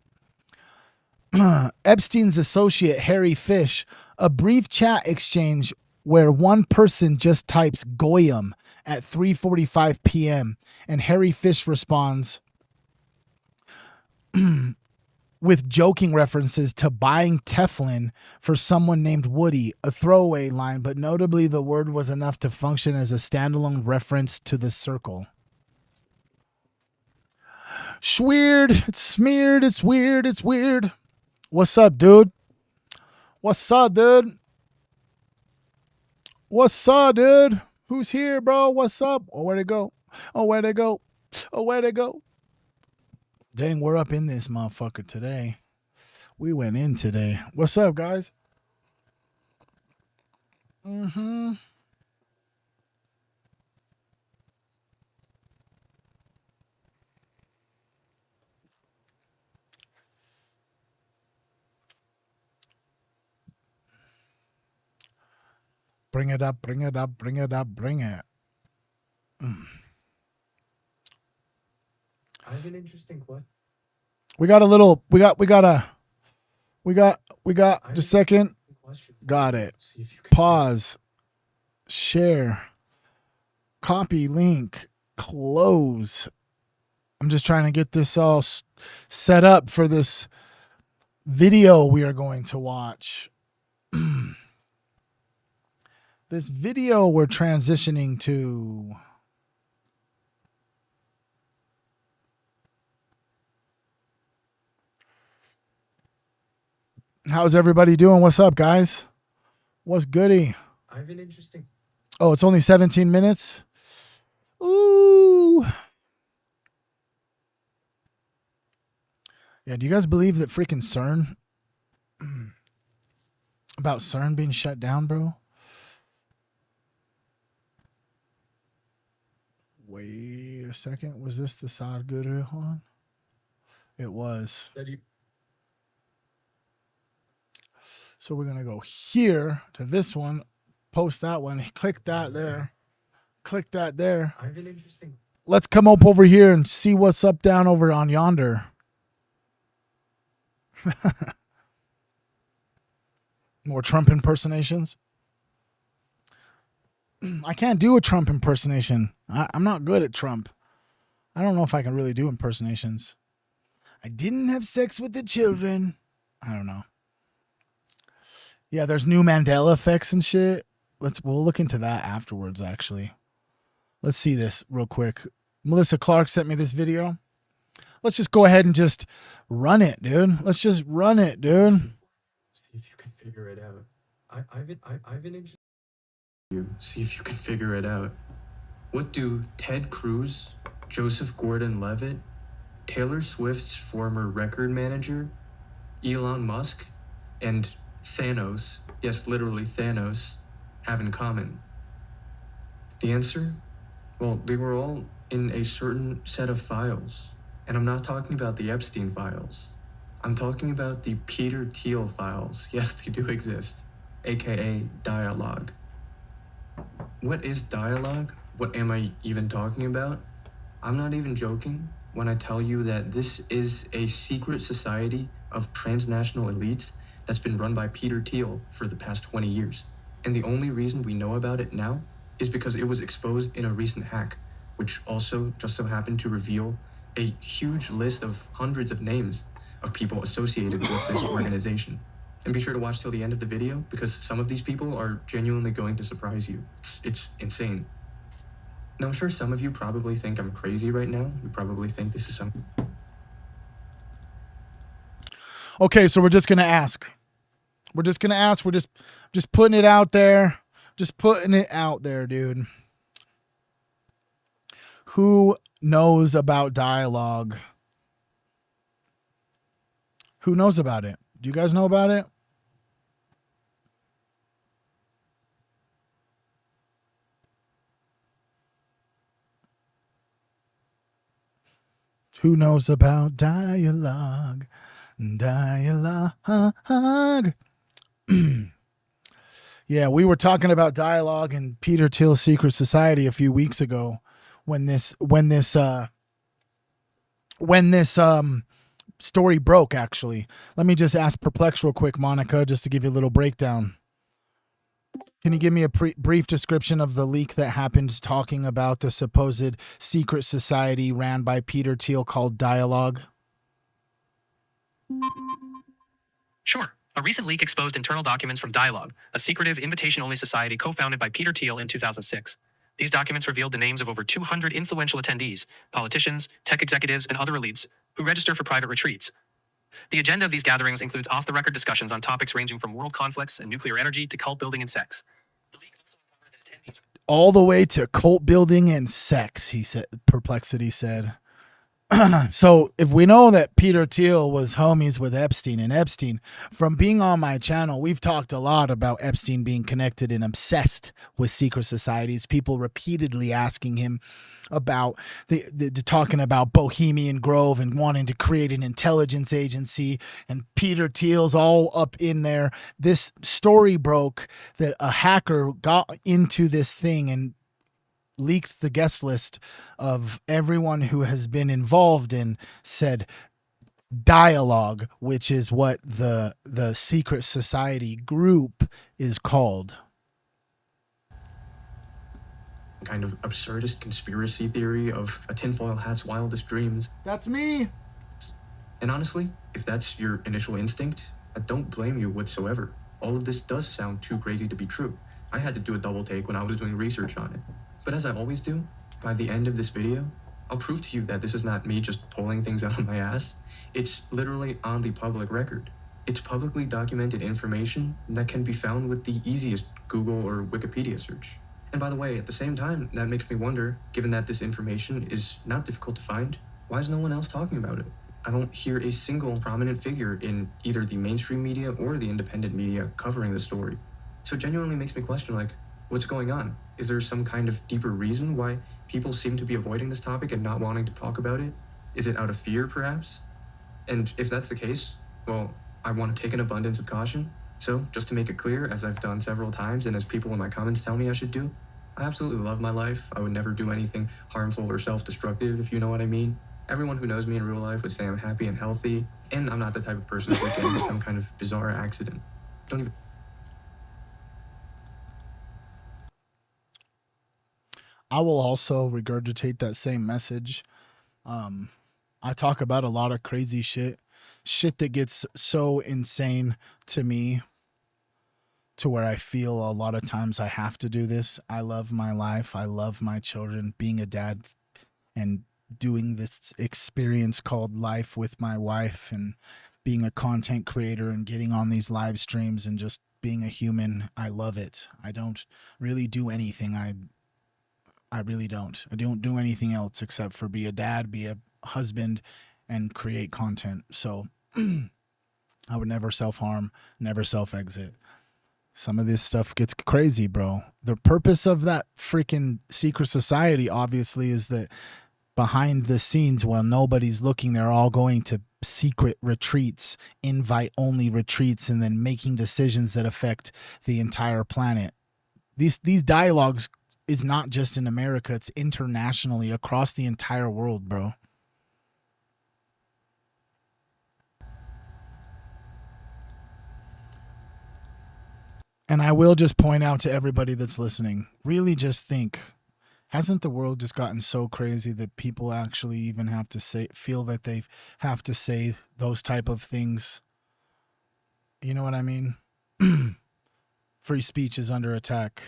Epstein's associate, Harry Fish, a brief chat exchange where one person just types goyim at 3:45 p.m. and Harry Fish responds with joking references to buying Teflon for someone named Woody, a throwaway line, but notably the word was enough to function as a standalone reference to the circle. Schweird, it's smeared, it's weird, it's weird. What's up, dude? What's up, dude? What's up, dude? Who's here, bro? What's up? Oh, where'd it go? Oh, where'd it go? Oh, where'd it go? Dang, we're up in this motherfucker today. We went in today. What's up, guys? Mm-hmm. Bring it up, bring it up, bring it up, bring it. I have an interesting question. We got just a second. Got it. Pause. Share. Copy link. Close. I'm just trying to get this all set up for this video we are going to watch. This video we're transitioning to. How's everybody doing? What's up, guys? What's goody? I have an interesting. Oh, it's only 17 minutes? Ooh. Yeah, do you guys believe that freaking CERN? About CERN being shut down, bro? Wait a second. Was this the Saad Guru one? It was. So we're going to go here to this one, post that one, click that there, click that there. I have an interesting. Let's come up over here and see what's up down over on yonder. More Trump impersonations. I can't do a Trump impersonation. I'm not good at Trump. I don't know if I can really do impersonations. I didn't have sex with the children. I don't know. Yeah, there's new Mandela effects and shit. We'll look into that afterwards, actually. Let's see this real quick. Melissa Clark sent me this video. Let's just go ahead and just run it, dude. Let's just run it, dude. See if you can figure it out. I've been interested. See if you can figure it out. What do Ted Cruz, Joseph Gordon-Levitt, Taylor Swift's former record manager, Elon Musk, and Thanos, yes, literally Thanos, have in common? The answer? Well, they were all in a certain set of files. And I'm not talking about the Epstein files. I'm talking about the Peter Thiel files. Yes, they do exist, aka dialogue. What is dialogue? What am I even talking about? I'm not even joking when I tell you that this is a secret society of transnational elites that's been run by Peter Thiel for the past 20 years. And the only reason we know about it now is because it was exposed in a recent hack, which also just so happened to reveal a huge list of hundreds of names of people associated with this organization. And be sure to watch till the end of the video because some of these people are genuinely going to surprise you. It's insane. Now, I'm sure some of you probably think I'm crazy right now. You probably think this is something. Okay, so we're just going to ask. We're just going to ask. We're just putting it out there. Just putting it out there, dude. Who knows about dialogue? Who knows about it? Do you guys know about it? Who knows about dialogue? Dialogue. Yeah, we were talking about dialogue in Peter Thiel's Secret Society a few weeks ago when this story broke, actually. Let me just ask Perplex real quick, Monica, just to give you a little breakdown. Can you give me a brief description of the leak that happened talking about the supposed secret society ran by Peter Thiel called Dialogue? Sure. A recent leak exposed internal documents from Dialogue, a secretive invitation-only society co-founded by Peter Thiel in 2006. These documents revealed the names of over 200 influential attendees, politicians, tech executives, and other elites who register for private retreats. The agenda of these gatherings includes off-the-record discussions on topics ranging from world conflicts and nuclear energy to cult building and sex. All the way to cult building and sex, he said. Perplexity said. So if we know that Peter Thiel was homies with Epstein, and Epstein, from being on my channel, we've talked a lot about Epstein being connected and obsessed with secret societies, people repeatedly asking him about the talking about Bohemian Grove and wanting to create an intelligence agency, and Peter Thiel's all up in there. This story broke that a hacker got into this thing and leaked the guest list of everyone who has been involved in said dialogue, which is what the secret society group is called. Kind of absurdist conspiracy theory of a tinfoil hat's wildest dreams. That's me. And honestly, if that's your initial instinct, I don't blame you whatsoever. All of this does sound too crazy to be true. I had to do a double take when I was doing research on it. But as I always do, by the end of this video, I'll prove to you that this is not me just pulling things out of my ass. It's literally on the public record. It's publicly documented information that can be found with the easiest Google or Wikipedia search. And by the way, at the same time, that makes me wonder, given that this information is not difficult to find, why is no one else talking about it? I don't hear a single prominent figure in either the mainstream media or the independent media covering the story. So it genuinely makes me question, like, what's going on? Is there some kind of deeper reason why people seem to be avoiding this topic and not wanting to talk about it? Is it out of fear, perhaps? And if that's the case, well, I want to take an abundance of caution. So, just to make it clear, as I've done several times and as people in my comments tell me I should do, I absolutely love my life. I would never do anything harmful or self-destructive, if you know what I mean. Everyone who knows me in real life would say I'm happy and healthy, and I'm not the type of person who would get into some kind of bizarre accident. Don't even... I will also regurgitate that same message. I talk about a lot of crazy shit that gets so insane to me to where I feel a lot of times I have to do this. I love my life. I love my children, being a dad and doing this experience called life with my wife and being a content creator and getting on these live streams and just being a human. I love it. I don't really do anything. I really don't. I don't do anything else except for be a dad, be a husband, and create content. So I would never self-harm, never self-exit. Some of this stuff gets crazy, bro. The purpose of that freaking secret society, obviously, is that behind the scenes, while nobody's looking, they're all going to secret retreats, invite-only retreats, and then making decisions that affect the entire planet. These dialogues is not just in America, it's internationally across the entire world, bro. And I will just point out to everybody that's listening, really just think, hasn't the world just gotten so crazy that people actually even have to feel that they have to say those type of things? You know what I mean? Free speech is under attack.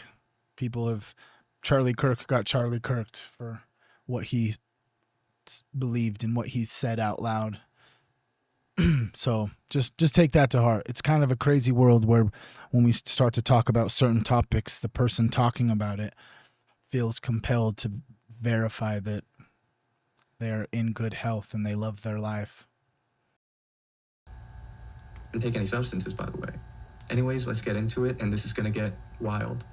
Charlie Kirk got Charlie Kirked for what he believed and what he said out loud. So just take that to heart. It's kind of a crazy world where when we start to talk about certain topics, the person talking about it feels compelled to verify that they're in good health and they love their life. Didn't take any substances, by the way. Anyways, let's get into it, and this is going to get wild.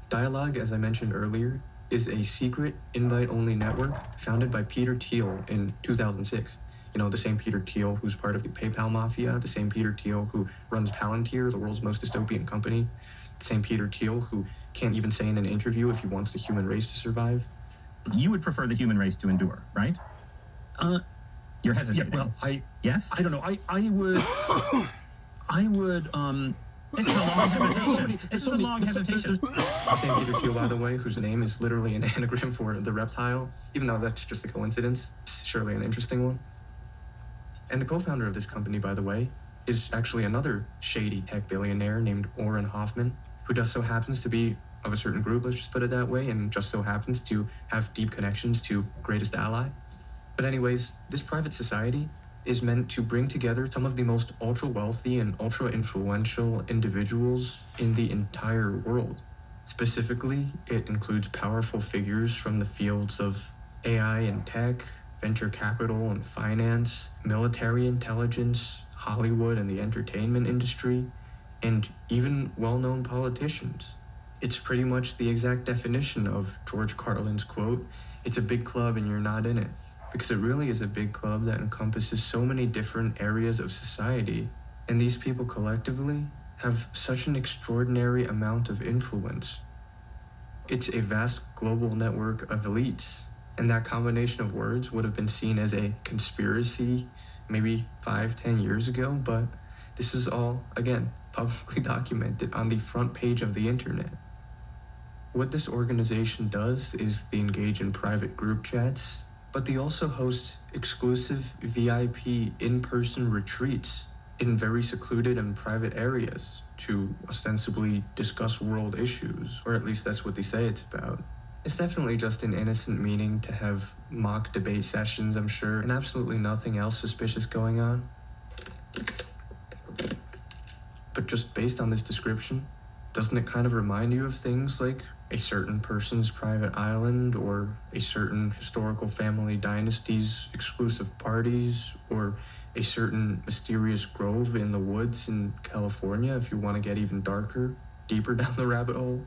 Dialogue, as I mentioned earlier, is a secret invite-only network founded by Peter Thiel in 2006. You know, the same Peter Thiel who's part of the PayPal mafia, the same Peter Thiel who runs Palantir, the world's most dystopian company, the same Peter Thiel who can't even say in an interview if he wants the human race to survive. You would prefer the human race to endure, right? You're hesitating. Yeah, well, yes? I don't know. I would, This is a long hesitation. This is a long hesitation. The same Peter Thiel, by the way, whose name is literally an anagram for the reptile, even though that's just a coincidence. It's surely an interesting one. And the co-founder of this company, by the way, is actually another shady tech billionaire named Orrin Hoffman, who just so happens to be of a certain group, let's just put it that way, and just so happens to have deep connections to Greatest Ally. But anyways, this private society is meant to bring together some of the most ultra-wealthy and ultra-influential individuals in the entire world. Specifically, it includes powerful figures from the fields of AI and tech, venture capital and finance, military intelligence, Hollywood and the entertainment industry, and even well-known politicians. It's pretty much the exact definition of George Carlin's quote, "It's a big club and you're not in it." Because it really is a big club that encompasses so many different areas of society, and these people collectively have such an extraordinary amount of influence. It's a vast global network of elites, and that combination of words would have been seen as a conspiracy maybe 5-10 years ago, but this is all, again, publicly documented on the front page of the internet. What this organization does is they engage in private group chats, but they also host exclusive VIP in-person retreats in very secluded and private areas to ostensibly discuss world issues, or at least that's what they say it's about. It's definitely just an innocent meaning to have mock debate sessions, I'm sure, and absolutely nothing else suspicious going on. But just based on this description, doesn't it kind of remind you of things like a certain person's private island, or a certain historical family dynasty's exclusive parties, or a certain mysterious grove in the woods in California, if you want to get even darker, deeper down the rabbit hole?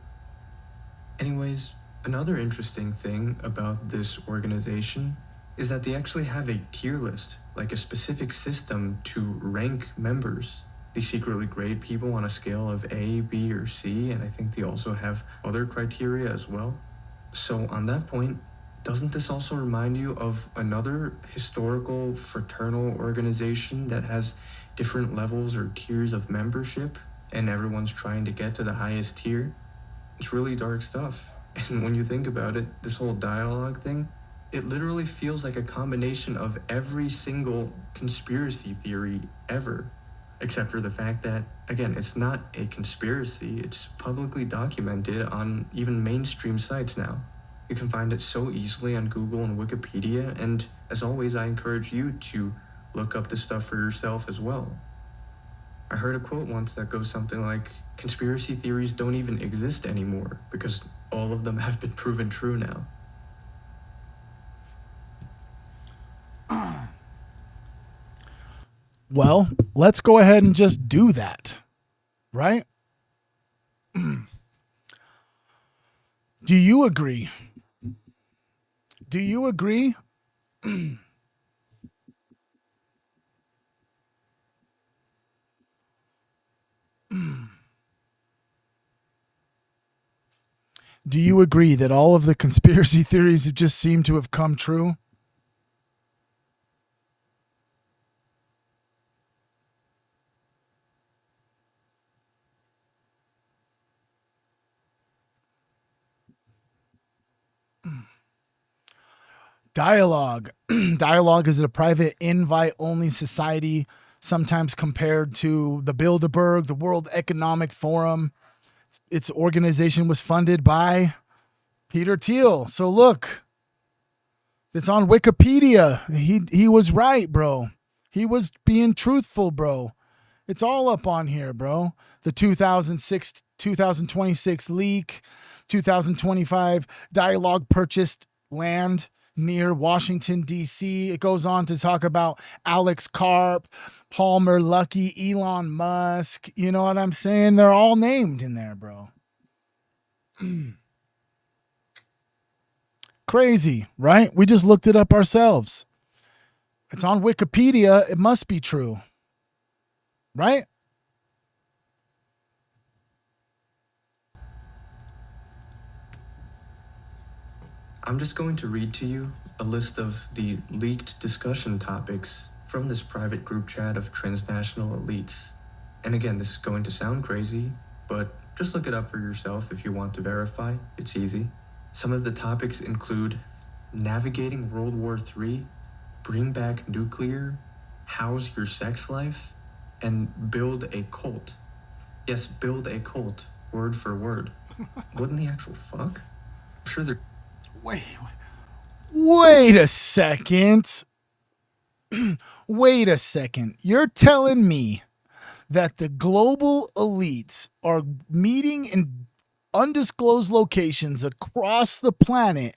Anyways, another interesting thing about this organization is that they actually have a tier list, like a specific system to rank members. They secretly grade people on a scale of A, B, or C, and I think they also have other criteria as well. So on that point, doesn't this also remind you of another historical fraternal organization that has different levels or tiers of membership, and everyone's trying to get to the highest tier? It's really dark stuff. And when you think about it, this whole dialogue thing, it literally feels like a combination of every single conspiracy theory ever. Except for the fact that, again, it's not a conspiracy. It's publicly documented on even mainstream sites now. You can find it so easily on Google and Wikipedia, and as always, I encourage you to look up this stuff for yourself as well. I heard a quote once that goes something like, "Conspiracy theories don't even exist anymore because all of them have been proven true now." Well, let's go ahead and just do that, right? Do you agree? Do you agree? Do you agree that all of the conspiracy theories just seem to have come true? Dialogue. Dialogue is a private invite-only society, sometimes compared to the Bilderberg, the World Economic Forum. Its organization was funded by Peter Thiel. So look, it's on Wikipedia. He was right, bro. He was being truthful, bro. It's all up on here, bro. The 2026 leak, 2025 Dialogue purchased land near Washington, D.C. It goes on to talk about Alex Karp, Palmer Luckey, Elon Musk. You know what I'm saying? They're all named in there, bro. Crazy, right? We just looked it up ourselves. It's on Wikipedia. It must be true, right? I'm just going to read to you a list of the leaked discussion topics from this private group chat of transnational elites. And again, this is going to sound crazy, but just look it up for yourself if you want to verify. It's easy. Some of the topics include navigating World War III, bring back nuclear, how's your sex life, and build a cult. Yes, build a cult, word for word. What in the actual fuck? I'm sure they're... Wait a second. Wait a second. You're telling me that the global elites are meeting in undisclosed locations across the planet,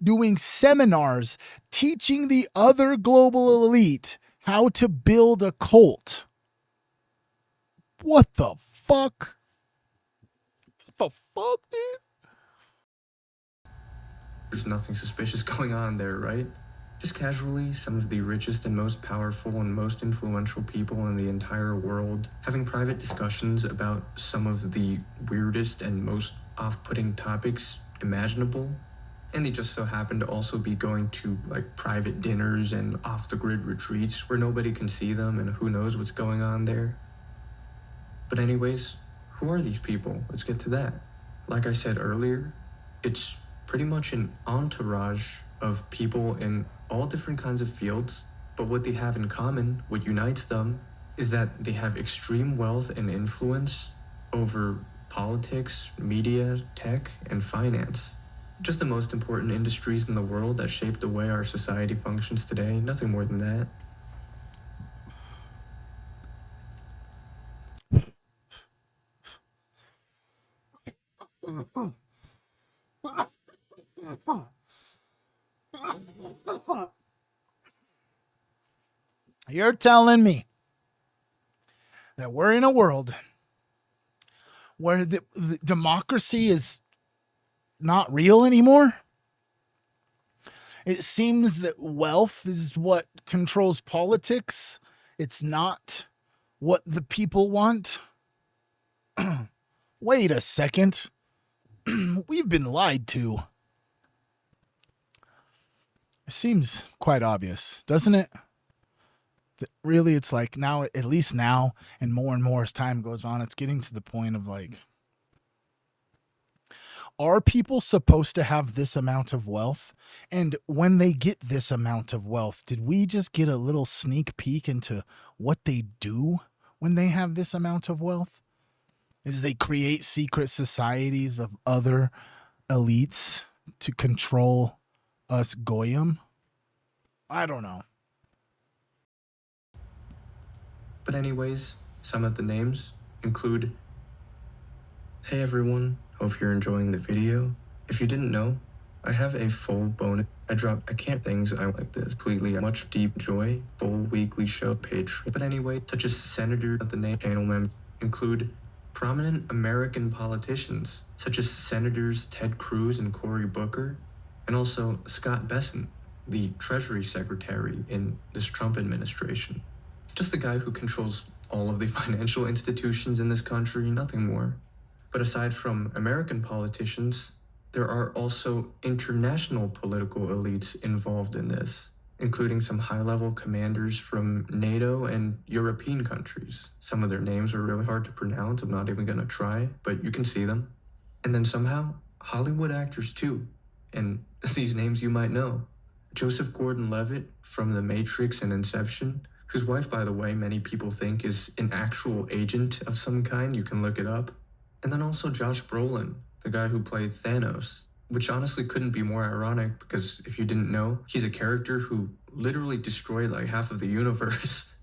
doing seminars, teaching the other global elite how to build a cult. What the fuck? What the fuck, dude? There's nothing suspicious going on there, right? Just casually, some of the richest and most powerful and most influential people in the entire world having private discussions about some of the weirdest and most off-putting topics imaginable. And they just so happen to also be going to like private dinners and off-the-grid retreats where nobody can see them and who knows what's going on there. But anyways, who are these people? Let's get to that. Like I said earlier, it's pretty much an entourage of people in all different kinds of fields, but what they have in common, what unites them, is that they have extreme wealth and influence over politics, media, tech, and finance. Just the most important industries in the world that shape the way our society functions today, nothing more than that. You're telling me that we're in a world where the democracy is not real anymore? It seems that wealth is what controls politics. It's not what the people want. Wait a second. We've been lied to. It seems quite obvious, doesn't it? That really, it's like now, at least now, and more as time goes on, it's getting to the point of like, are people supposed to have this amount of wealth? And when they get this amount of wealth, did we just get a little sneak peek into what they do when they have this amount of wealth? Is they create secret societies of other elites to control us goyim? I don't know. But anyways, some of the names include, hey everyone, hope you're enjoying the video. If you didn't know, I have a full bonus. I can't things I like this completely much deep joy, full weekly show page. But anyway, such as Senator of the name channel members include prominent American politicians, such as Senators Ted Cruz and Cory Booker, and also Scott Bessent, the Treasury Secretary in this Trump administration. Just the guy who controls all of the financial institutions in this country, nothing more. But aside from American politicians, there are also international political elites involved in this, including some high-level commanders from NATO and European countries. Some of their names are really hard to pronounce. I'm not even gonna try, but you can see them. And then somehow, Hollywood actors too. And these names you might know. Joseph Gordon-Levitt from The Matrix and Inception, whose wife, by the way, many people think is an actual agent of some kind. You can look it up. And then also Josh Brolin, the guy who played Thanos, which honestly couldn't be more ironic because if you didn't know, he's a character who literally destroyed like half of the universe.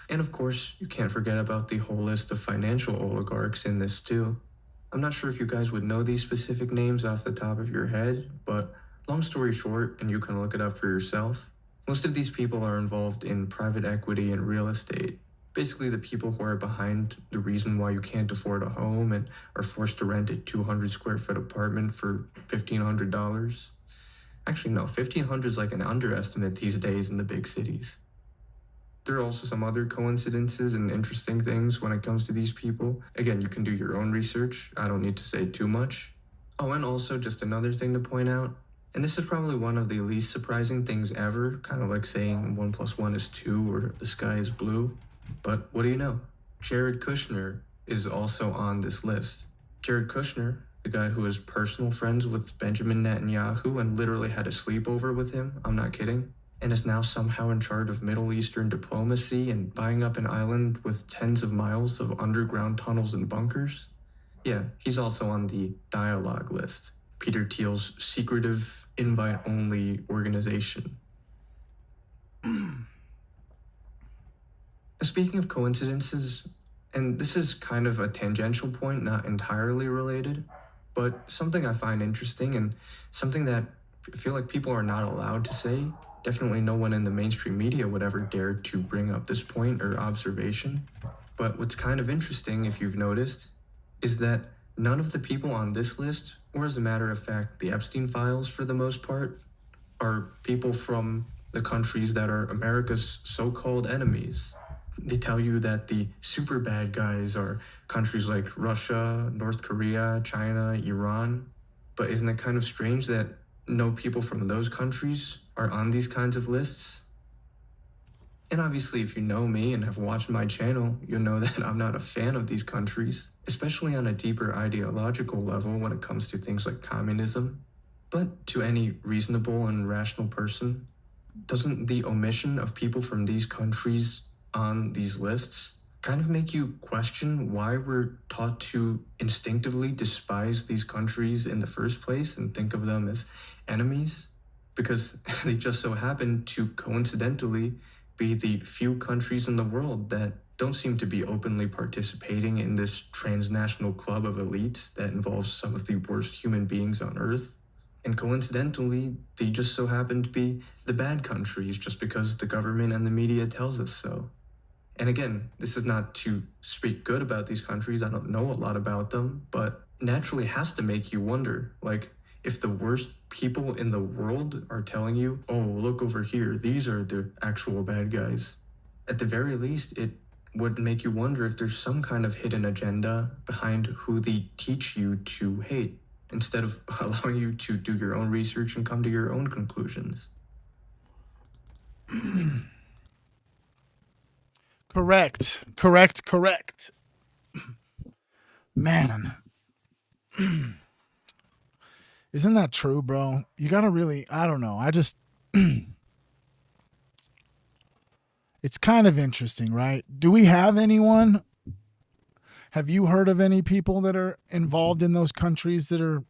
And of course, you can't forget about the whole list of financial oligarchs in this too. I'm not sure if you guys would know these specific names off the top of your head, but long story short, and you can look it up for yourself, most of these people are involved in private equity and real estate. Basically the people who are behind the reason why you can't afford a home and are forced to rent a 200 square foot apartment for $1,500. Actually, no, 1,500 is like an underestimate these days in the big cities. There are also some other coincidences and interesting things when it comes to these people. Again, you can do your own research. I don't need to say too much. Oh, and also just another thing to point out, and this is probably one of the least surprising things ever, kind of like saying 1 + 1 is 2 or the sky is blue. But what do you know? Jared Kushner is also on this list. Jared Kushner, the guy who is personal friends with Benjamin Netanyahu and literally had a sleepover with him, I'm not kidding, and is now somehow in charge of Middle Eastern diplomacy and buying up an island with tens of miles of underground tunnels and bunkers. Yeah, he's also on the dialogue list, Peter Thiel's secretive, invite-only organization. Speaking of coincidences, and this is kind of a tangential point, not entirely related, but something I find interesting and something that I feel like people are not allowed to say. Definitely no one in the mainstream media would ever dare to bring up this point or observation. But what's kind of interesting, if you've noticed, is that none of the people on this list, or as a matter of fact, the Epstein files for the most part, are people from the countries that are America's so-called enemies. They tell you that the super bad guys are countries like Russia, North Korea, China, Iran. But isn't it kind of strange that no people from those countries are on these kinds of lists? And obviously, if you know me and have watched my channel, you'll know that I'm not a fan of these countries, especially on a deeper ideological level when it comes to things like communism. But to any reasonable and rational person, doesn't the omission of people from these countries on these lists kind of make you question why we're taught to instinctively despise these countries in the first place and think of them as enemies? Because they just so happen to coincidentally be the few countries in the world that don't seem to be openly participating in this transnational club of elites that involves some of the worst human beings on Earth. And coincidentally, they just so happen to be the bad countries just because the government and the media tells us so. And again, this is not to speak good about these countries. I don't know a lot about them, but naturally has to make you wonder, like, if the worst people in the world are telling you, oh, look over here, these are the actual bad guys. At the very least, it would make you wonder if there's some kind of hidden agenda behind who they teach you to hate, instead of allowing you to do your own research and come to your own conclusions. Correct. Man. Isn't that true, bro? You gotta really, I don't know. It's kind of interesting, right? Do we have anyone? Have you heard of any people that are involved in those countries that are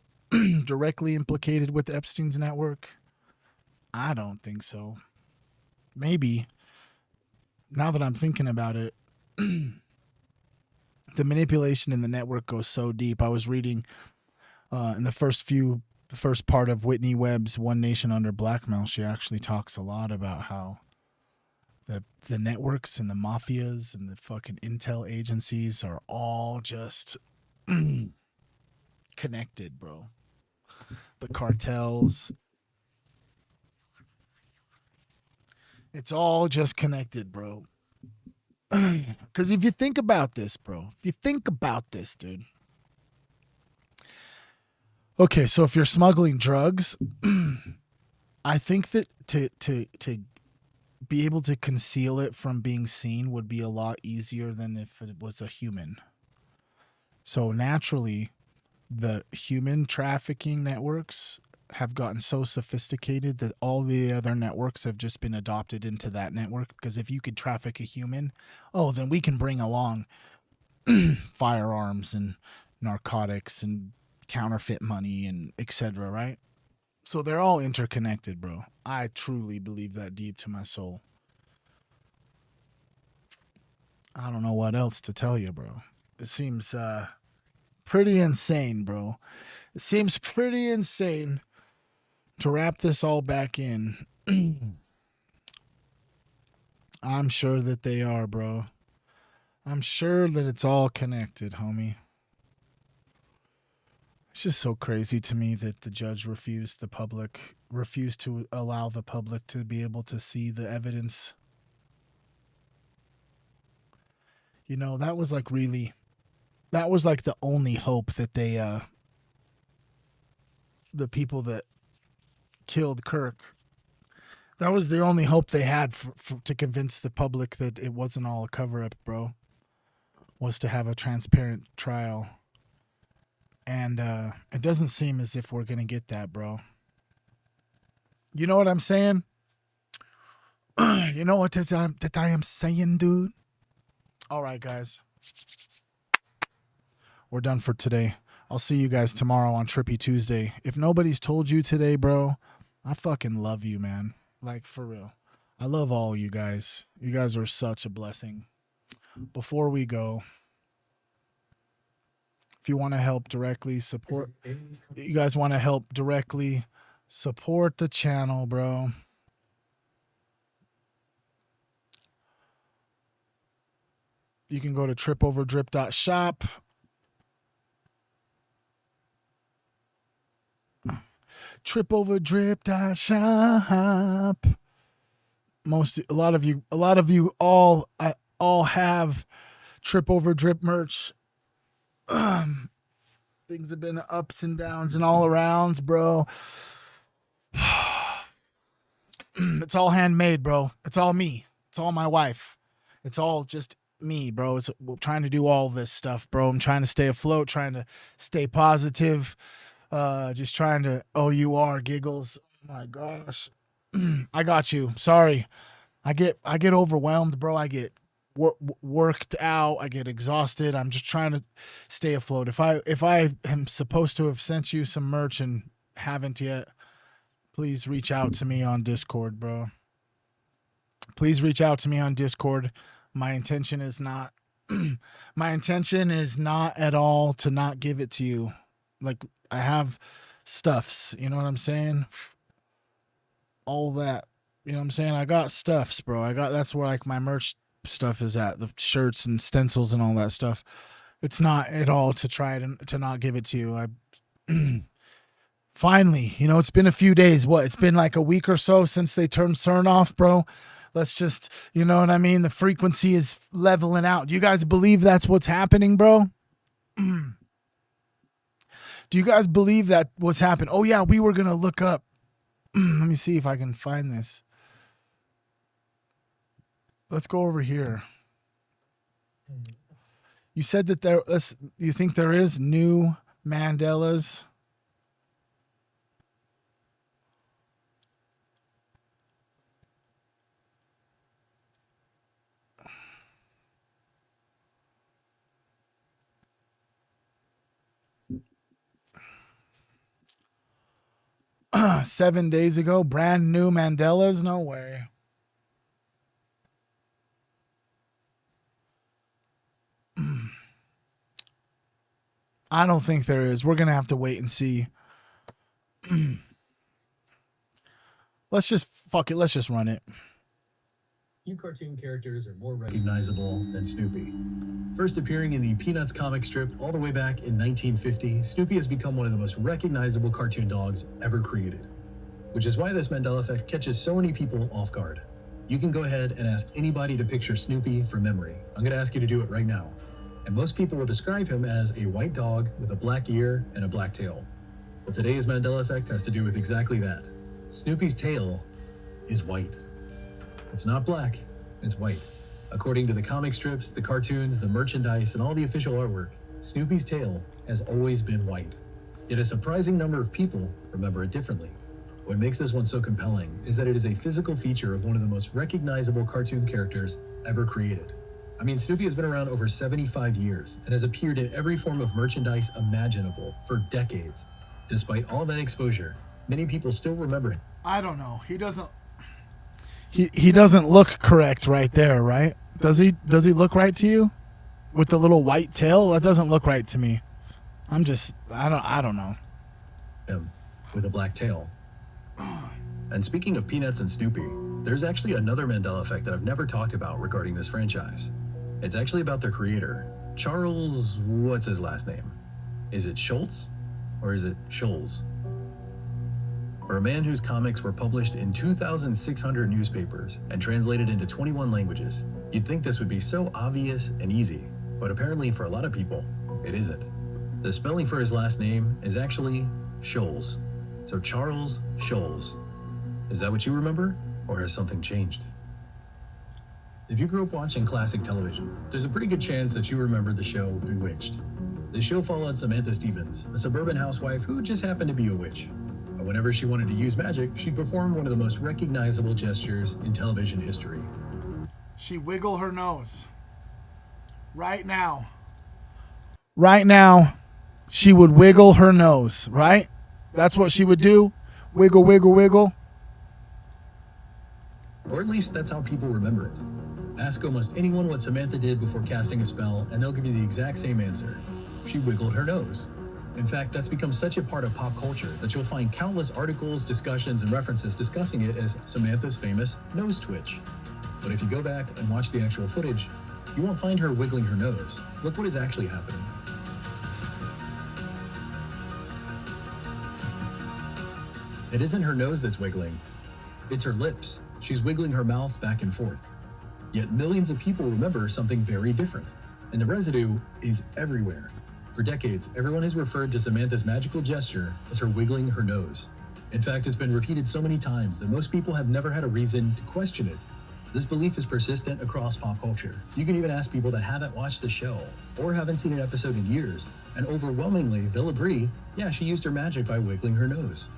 directly implicated with Epstein's network? I don't think so. Maybe. Now that I'm thinking about it, the manipulation in the network goes so deep. I was reading in the first part of Whitney Webb's One Nation Under Blackmail, she actually talks a lot about how the networks and the mafias and the fucking intel agencies are all just connected, bro. The cartels. It's all just connected, bro. Because if you think about this, bro, dude. Okay, so if you're smuggling drugs, I think that to be able to conceal it from being seen would be a lot easier than if it was a human. So naturally, the human trafficking networks have gotten so sophisticated that all the other networks have just been adopted into that network. Because if you could traffic a human, oh, then we can bring along firearms and narcotics and counterfeit money and etc., right? So they're all interconnected, bro. I truly believe that deep to my soul. I don't know what else to tell you, bro. It seems pretty insane, bro. It seems pretty insane to wrap this all back in. I'm sure that they are, bro. I'm sure that it's all connected, homie. It's just so crazy to me that the judge refused to allow the public to be able to see the evidence. You know, that was like the only hope that the people that killed Kirk, that was the only hope they had to convince the public that it wasn't all a cover-up, bro, was to have a transparent trial. And it doesn't seem as if we're going to get that, bro. You know what I'm saying? You know what that I am saying, dude? All right, guys. We're done for today. I'll see you guys tomorrow on Trippy Tuesday. If nobody's told you today, bro, I fucking love you, man. Like, for real. I love all you guys. You guys are such a blessing. Before we go, if you want to help directly support, you guys want to help directly support the channel, bro. You can go to tripoverdrip.shop. Tripoverdrip.shop. A lot of you all have Tripoverdrip merch. Things have been ups and downs and all arounds, bro. It's all handmade, bro. It's all me. It's all my wife. It's all just me, bro. We're trying to do all this stuff, bro. I'm trying to stay afloat, trying to stay positive. Just trying to. Oh, you are giggles. Oh my gosh. I got you. Sorry. I get overwhelmed, bro. I get worked out. I get exhausted. I'm just trying to stay afloat. If I am supposed to have sent you some merch and haven't yet, please reach out to me on Discord, bro. Please reach out to me on Discord. My intention is not at all to not give it to you. Like, I have stuffs, you know what I'm saying? All that, you know what I'm saying? I got stuffs, bro. That's where like my merch stuff is at, the shirts and stencils and all that stuff. It's not at all to try to not give it to you. Finally, you know, it's been a few days. It's been like a week or so since they turned CERN off, bro. Let's just, you know what I mean? The frequency is leveling out. Do you guys believe that's what's happening, bro? Do you guys believe that what's happened? Oh yeah, we were going to look up. Let me see if I can find this. Let's go over here. You said that you think there is new Mandelas? $7 days ago, brand new Mandelas? No way. I don't think there is. We're going to have to wait and see. Let's just run it. Few cartoon characters are more recognizable than Snoopy. First appearing in the Peanuts comic strip all the way back in 1950, Snoopy has become one of the most recognizable cartoon dogs ever created, which is why this Mandela effect catches so many people off guard. You can go ahead and ask anybody to picture Snoopy from memory. I'm going to ask you to do it right now. And most people will describe him as a white dog with a black ear and a black tail. But today's Mandela effect has to do with exactly that. Snoopy's tail is white. It's not black, it's white. According to the comic strips, the cartoons, the merchandise, and all the official artwork, Snoopy's tail has always been white. Yet a surprising number of people remember it differently. What makes this one so compelling is that it is a physical feature of one of the most recognizable cartoon characters ever created. I mean, Snoopy has been around over 75 years and has appeared in every form of merchandise imaginable for decades. Despite all that exposure, many people still remember him. I don't know. He doesn't look correct right there, right? Does he look right to you? With the little white tail? That doesn't look right to me. I don't know. Him with a black tail. And speaking of Peanuts and Snoopy, there's actually another Mandela effect that I've never talked about regarding this franchise. It's actually about their creator, Charles, what's his last name? Is it Schultz or is it Scholes? For a man whose comics were published in 2,600 newspapers and translated into 21 languages, you'd think this would be so obvious and easy, but apparently for a lot of people, it isn't. The spelling for his last name is actually Scholes. So Charles Scholes. Is that what you remember, or has something changed? If you grew up watching classic television, there's a pretty good chance that you remember the show Bewitched. The show followed Samantha Stevens, a suburban housewife who just happened to be a witch. But whenever she wanted to use magic, she'd perform one of the most recognizable gestures in television history. She wiggle her nose. Right now. Right now, she would wiggle her nose, right? That's what she would do. Wiggle, wiggle, wiggle. Or at least that's how people remember it. Ask almost anyone what Samantha did before casting a spell, and they'll give you the exact same answer. She wiggled her nose. In fact, that's become such a part of pop culture that you'll find countless articles, discussions, and references discussing it as Samantha's famous nose twitch. But if you go back and watch the actual footage, you won't find her wiggling her nose. Look what is actually happening. It isn't her nose that's wiggling, it's her lips. She's wiggling her mouth back and forth. Yet millions of people remember something very different, and the residue is everywhere. For decades, everyone has referred to Samantha's magical gesture as her wiggling her nose. In fact, it's been repeated so many times that most people have never had a reason to question it. This belief is persistent across pop culture. You can even ask people that haven't watched the show or haven't seen an episode in years, and overwhelmingly, they'll agree, yeah, she used her magic by wiggling her nose.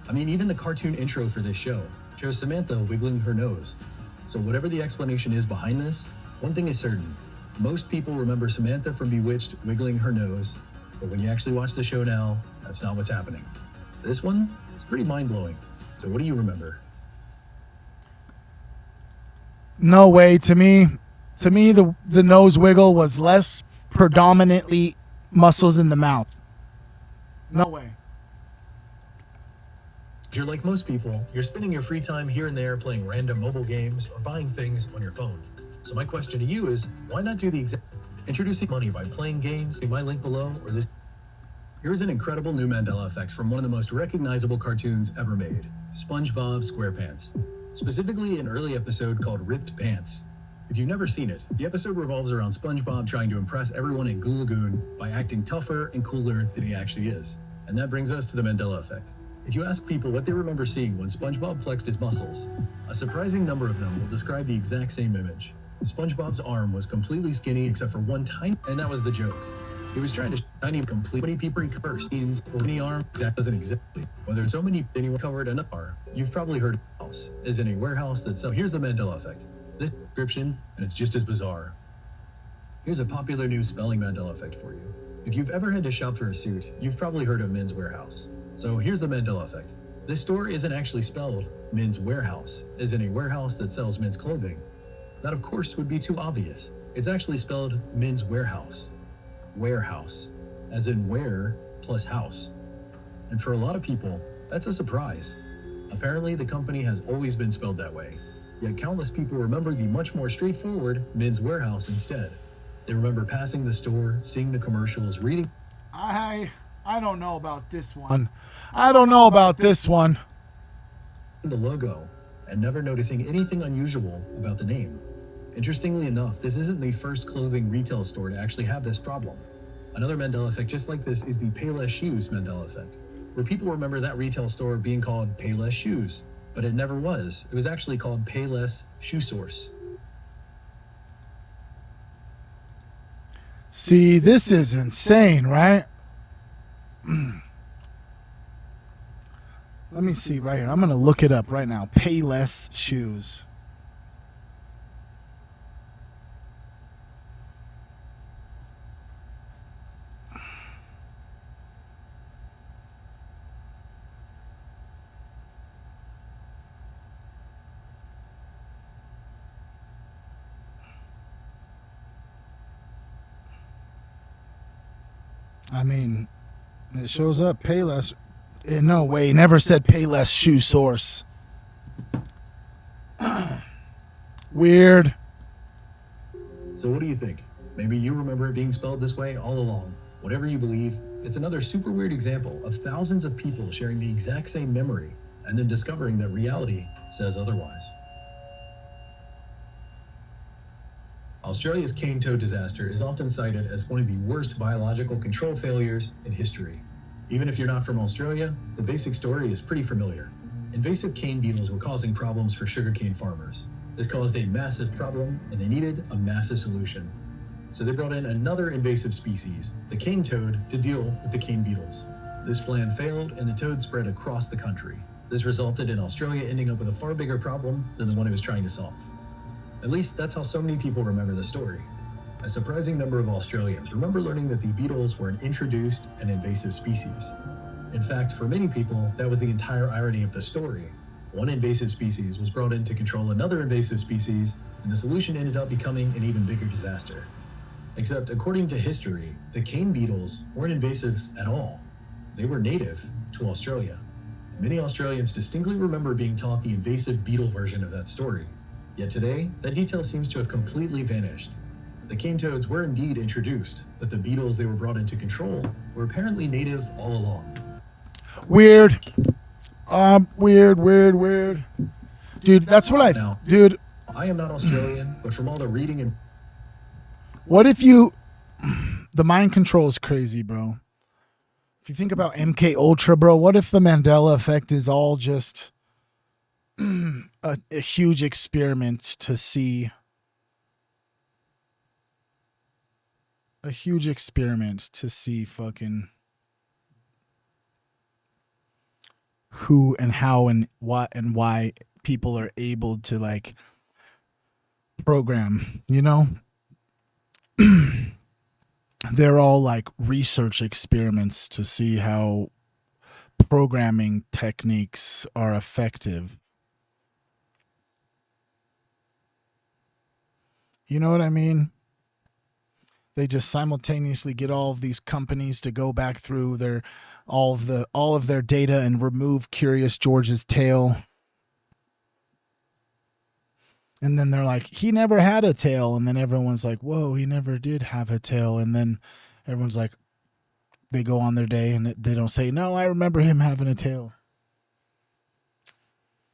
I mean, even the cartoon intro for this show shows Samantha wiggling her nose. So whatever the explanation is behind this, one thing is certain. Most people remember Samantha from Bewitched wiggling her nose, but when you actually watch the show now, that's not what's happening. This one, it's pretty mind-blowing. So what do you remember? No way. To me, the nose wiggle was less predominantly muscles in the mouth. No way. If you're like most people, you're spending your free time here and there playing random mobile games or buying things on your phone. So my question to you is, why not do the exact introducing money by playing games? See my link below or this. Here's an incredible new Mandela effect from one of the most recognizable cartoons ever made, SpongeBob SquarePants. Specifically an early episode called Ripped Pants. If you've never seen it, the episode revolves around SpongeBob trying to impress everyone in Goo Lagoon by acting tougher and cooler than he actually is. And that brings us to the Mandela effect. If you ask people what they remember seeing when SpongeBob flexed his muscles, a surprising number of them will describe the exact same image. SpongeBob's arm was completely skinny except for one tiny, and that was the joke. He was trying to tiny complete many people cover scenes or any arm doesn't exactly. Whether so many anyone covered an arm, you've probably heard of a house, as in a warehouse that sells. Here's the Mandela effect. This description, and it's just as bizarre. Here's a popular new spelling Mandela effect for you. If you've ever had to shop for a suit, you've probably heard of Men's Warehouse. So here's the Mandela effect. This store isn't actually spelled Men's Warehouse, as in a warehouse that sells men's clothing. That of course would be too obvious. It's actually spelled Men's Warehouse. Warehouse, as in where plus house. And for a lot of people, that's a surprise. Apparently, the company has always been spelled that way, yet countless people remember the much more straightforward Men's Warehouse instead. They remember passing the store, seeing the commercials, reading. I don't know about this one. I don't know about this one. The logo, and never noticing anything unusual about the name. Interestingly enough, this isn't the first clothing retail store to actually have this problem. Another Mandela effect just like this is the Payless Shoes Mandela effect, where people remember that retail store being called Payless Shoes, but it never was. It was actually called Payless Shoe Source. See, this is insane, right? Let me see right here. I'm going to look it up right now. Payless Shoes. I mean, it shows up Payless. No way, never said Payless Shoe Source. Weird. So what do you think? Maybe you remember it being spelled this way all along. Whatever you believe, it's another super weird example of thousands of people sharing the exact same memory and then discovering that reality says otherwise. Australia's cane toad disaster is often cited as one of the worst biological control failures in history. Even if you're not from Australia, the basic story is pretty familiar. Invasive cane beetles were causing problems for sugarcane farmers. This caused a massive problem, and they needed a massive solution. So they brought in another invasive species, the cane toad, to deal with the cane beetles. This plan failed, and the toad spread across the country. This resulted in Australia ending up with a far bigger problem than the one it was trying to solve. At least that's how so many people remember the story. A surprising number of Australians remember learning that the beetles were an introduced and invasive species. In fact, for many people, that was the entire irony of the story. One invasive species was brought in to control another invasive species, and the solution ended up becoming an even bigger disaster. Except, according to history, the cane beetles weren't invasive at all. They were native to Australia. Many Australians distinctly remember being taught the invasive beetle version of that story. Yet today, that detail seems to have completely vanished. The cane toads were indeed introduced, but the beetles they were brought in to control were apparently native all along. Weird. Weird. Dude, that's what dude, I am not Australian, but from all the reading and what if you, the mind control is crazy, bro. If you think about MK Ultra, bro, what if the Mandela effect is all just a huge experiment to see fucking who and how and what and why people are able to like program, you know? They're all like research experiments to see how programming techniques are effective. You know what I mean? They just simultaneously get all of these companies to go back through their all of their data and remove Curious George's tail. And then they're like, he never had a tail. And then everyone's like, whoa, he never did have a tail. And then everyone's like, they go on their day and they don't say, no, I remember him having a tail.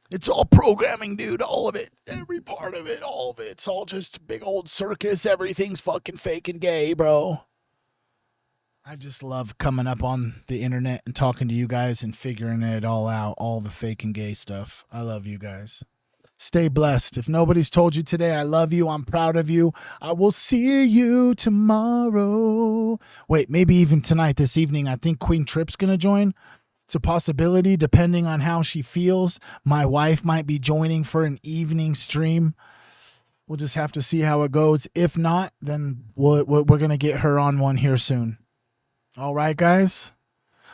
It's all programming, dude. All of it. Every part of it. All of it. It's all just a big old circus. Everything's fucking fake and gay, bro. I just love coming up on the internet and talking to you guys and figuring it all out. All the fake and gay stuff. I love you guys. Stay blessed. If nobody's told you today, I love you. I'm proud of you. I will see you tomorrow. Wait, maybe even tonight, this evening. I think Queen Trip's going to join. It's a possibility depending on how she feels. My wife might be joining for an evening stream. We'll just have to see how it goes. If not, then we're going to get her on one here soon. All right, guys?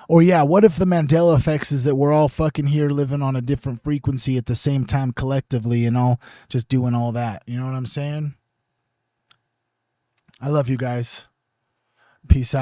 Or yeah, what if the Mandela effects is that we're all fucking here living on a different frequency at the same time collectively and all just doing all that? You know what I'm saying? I love you guys. Peace out.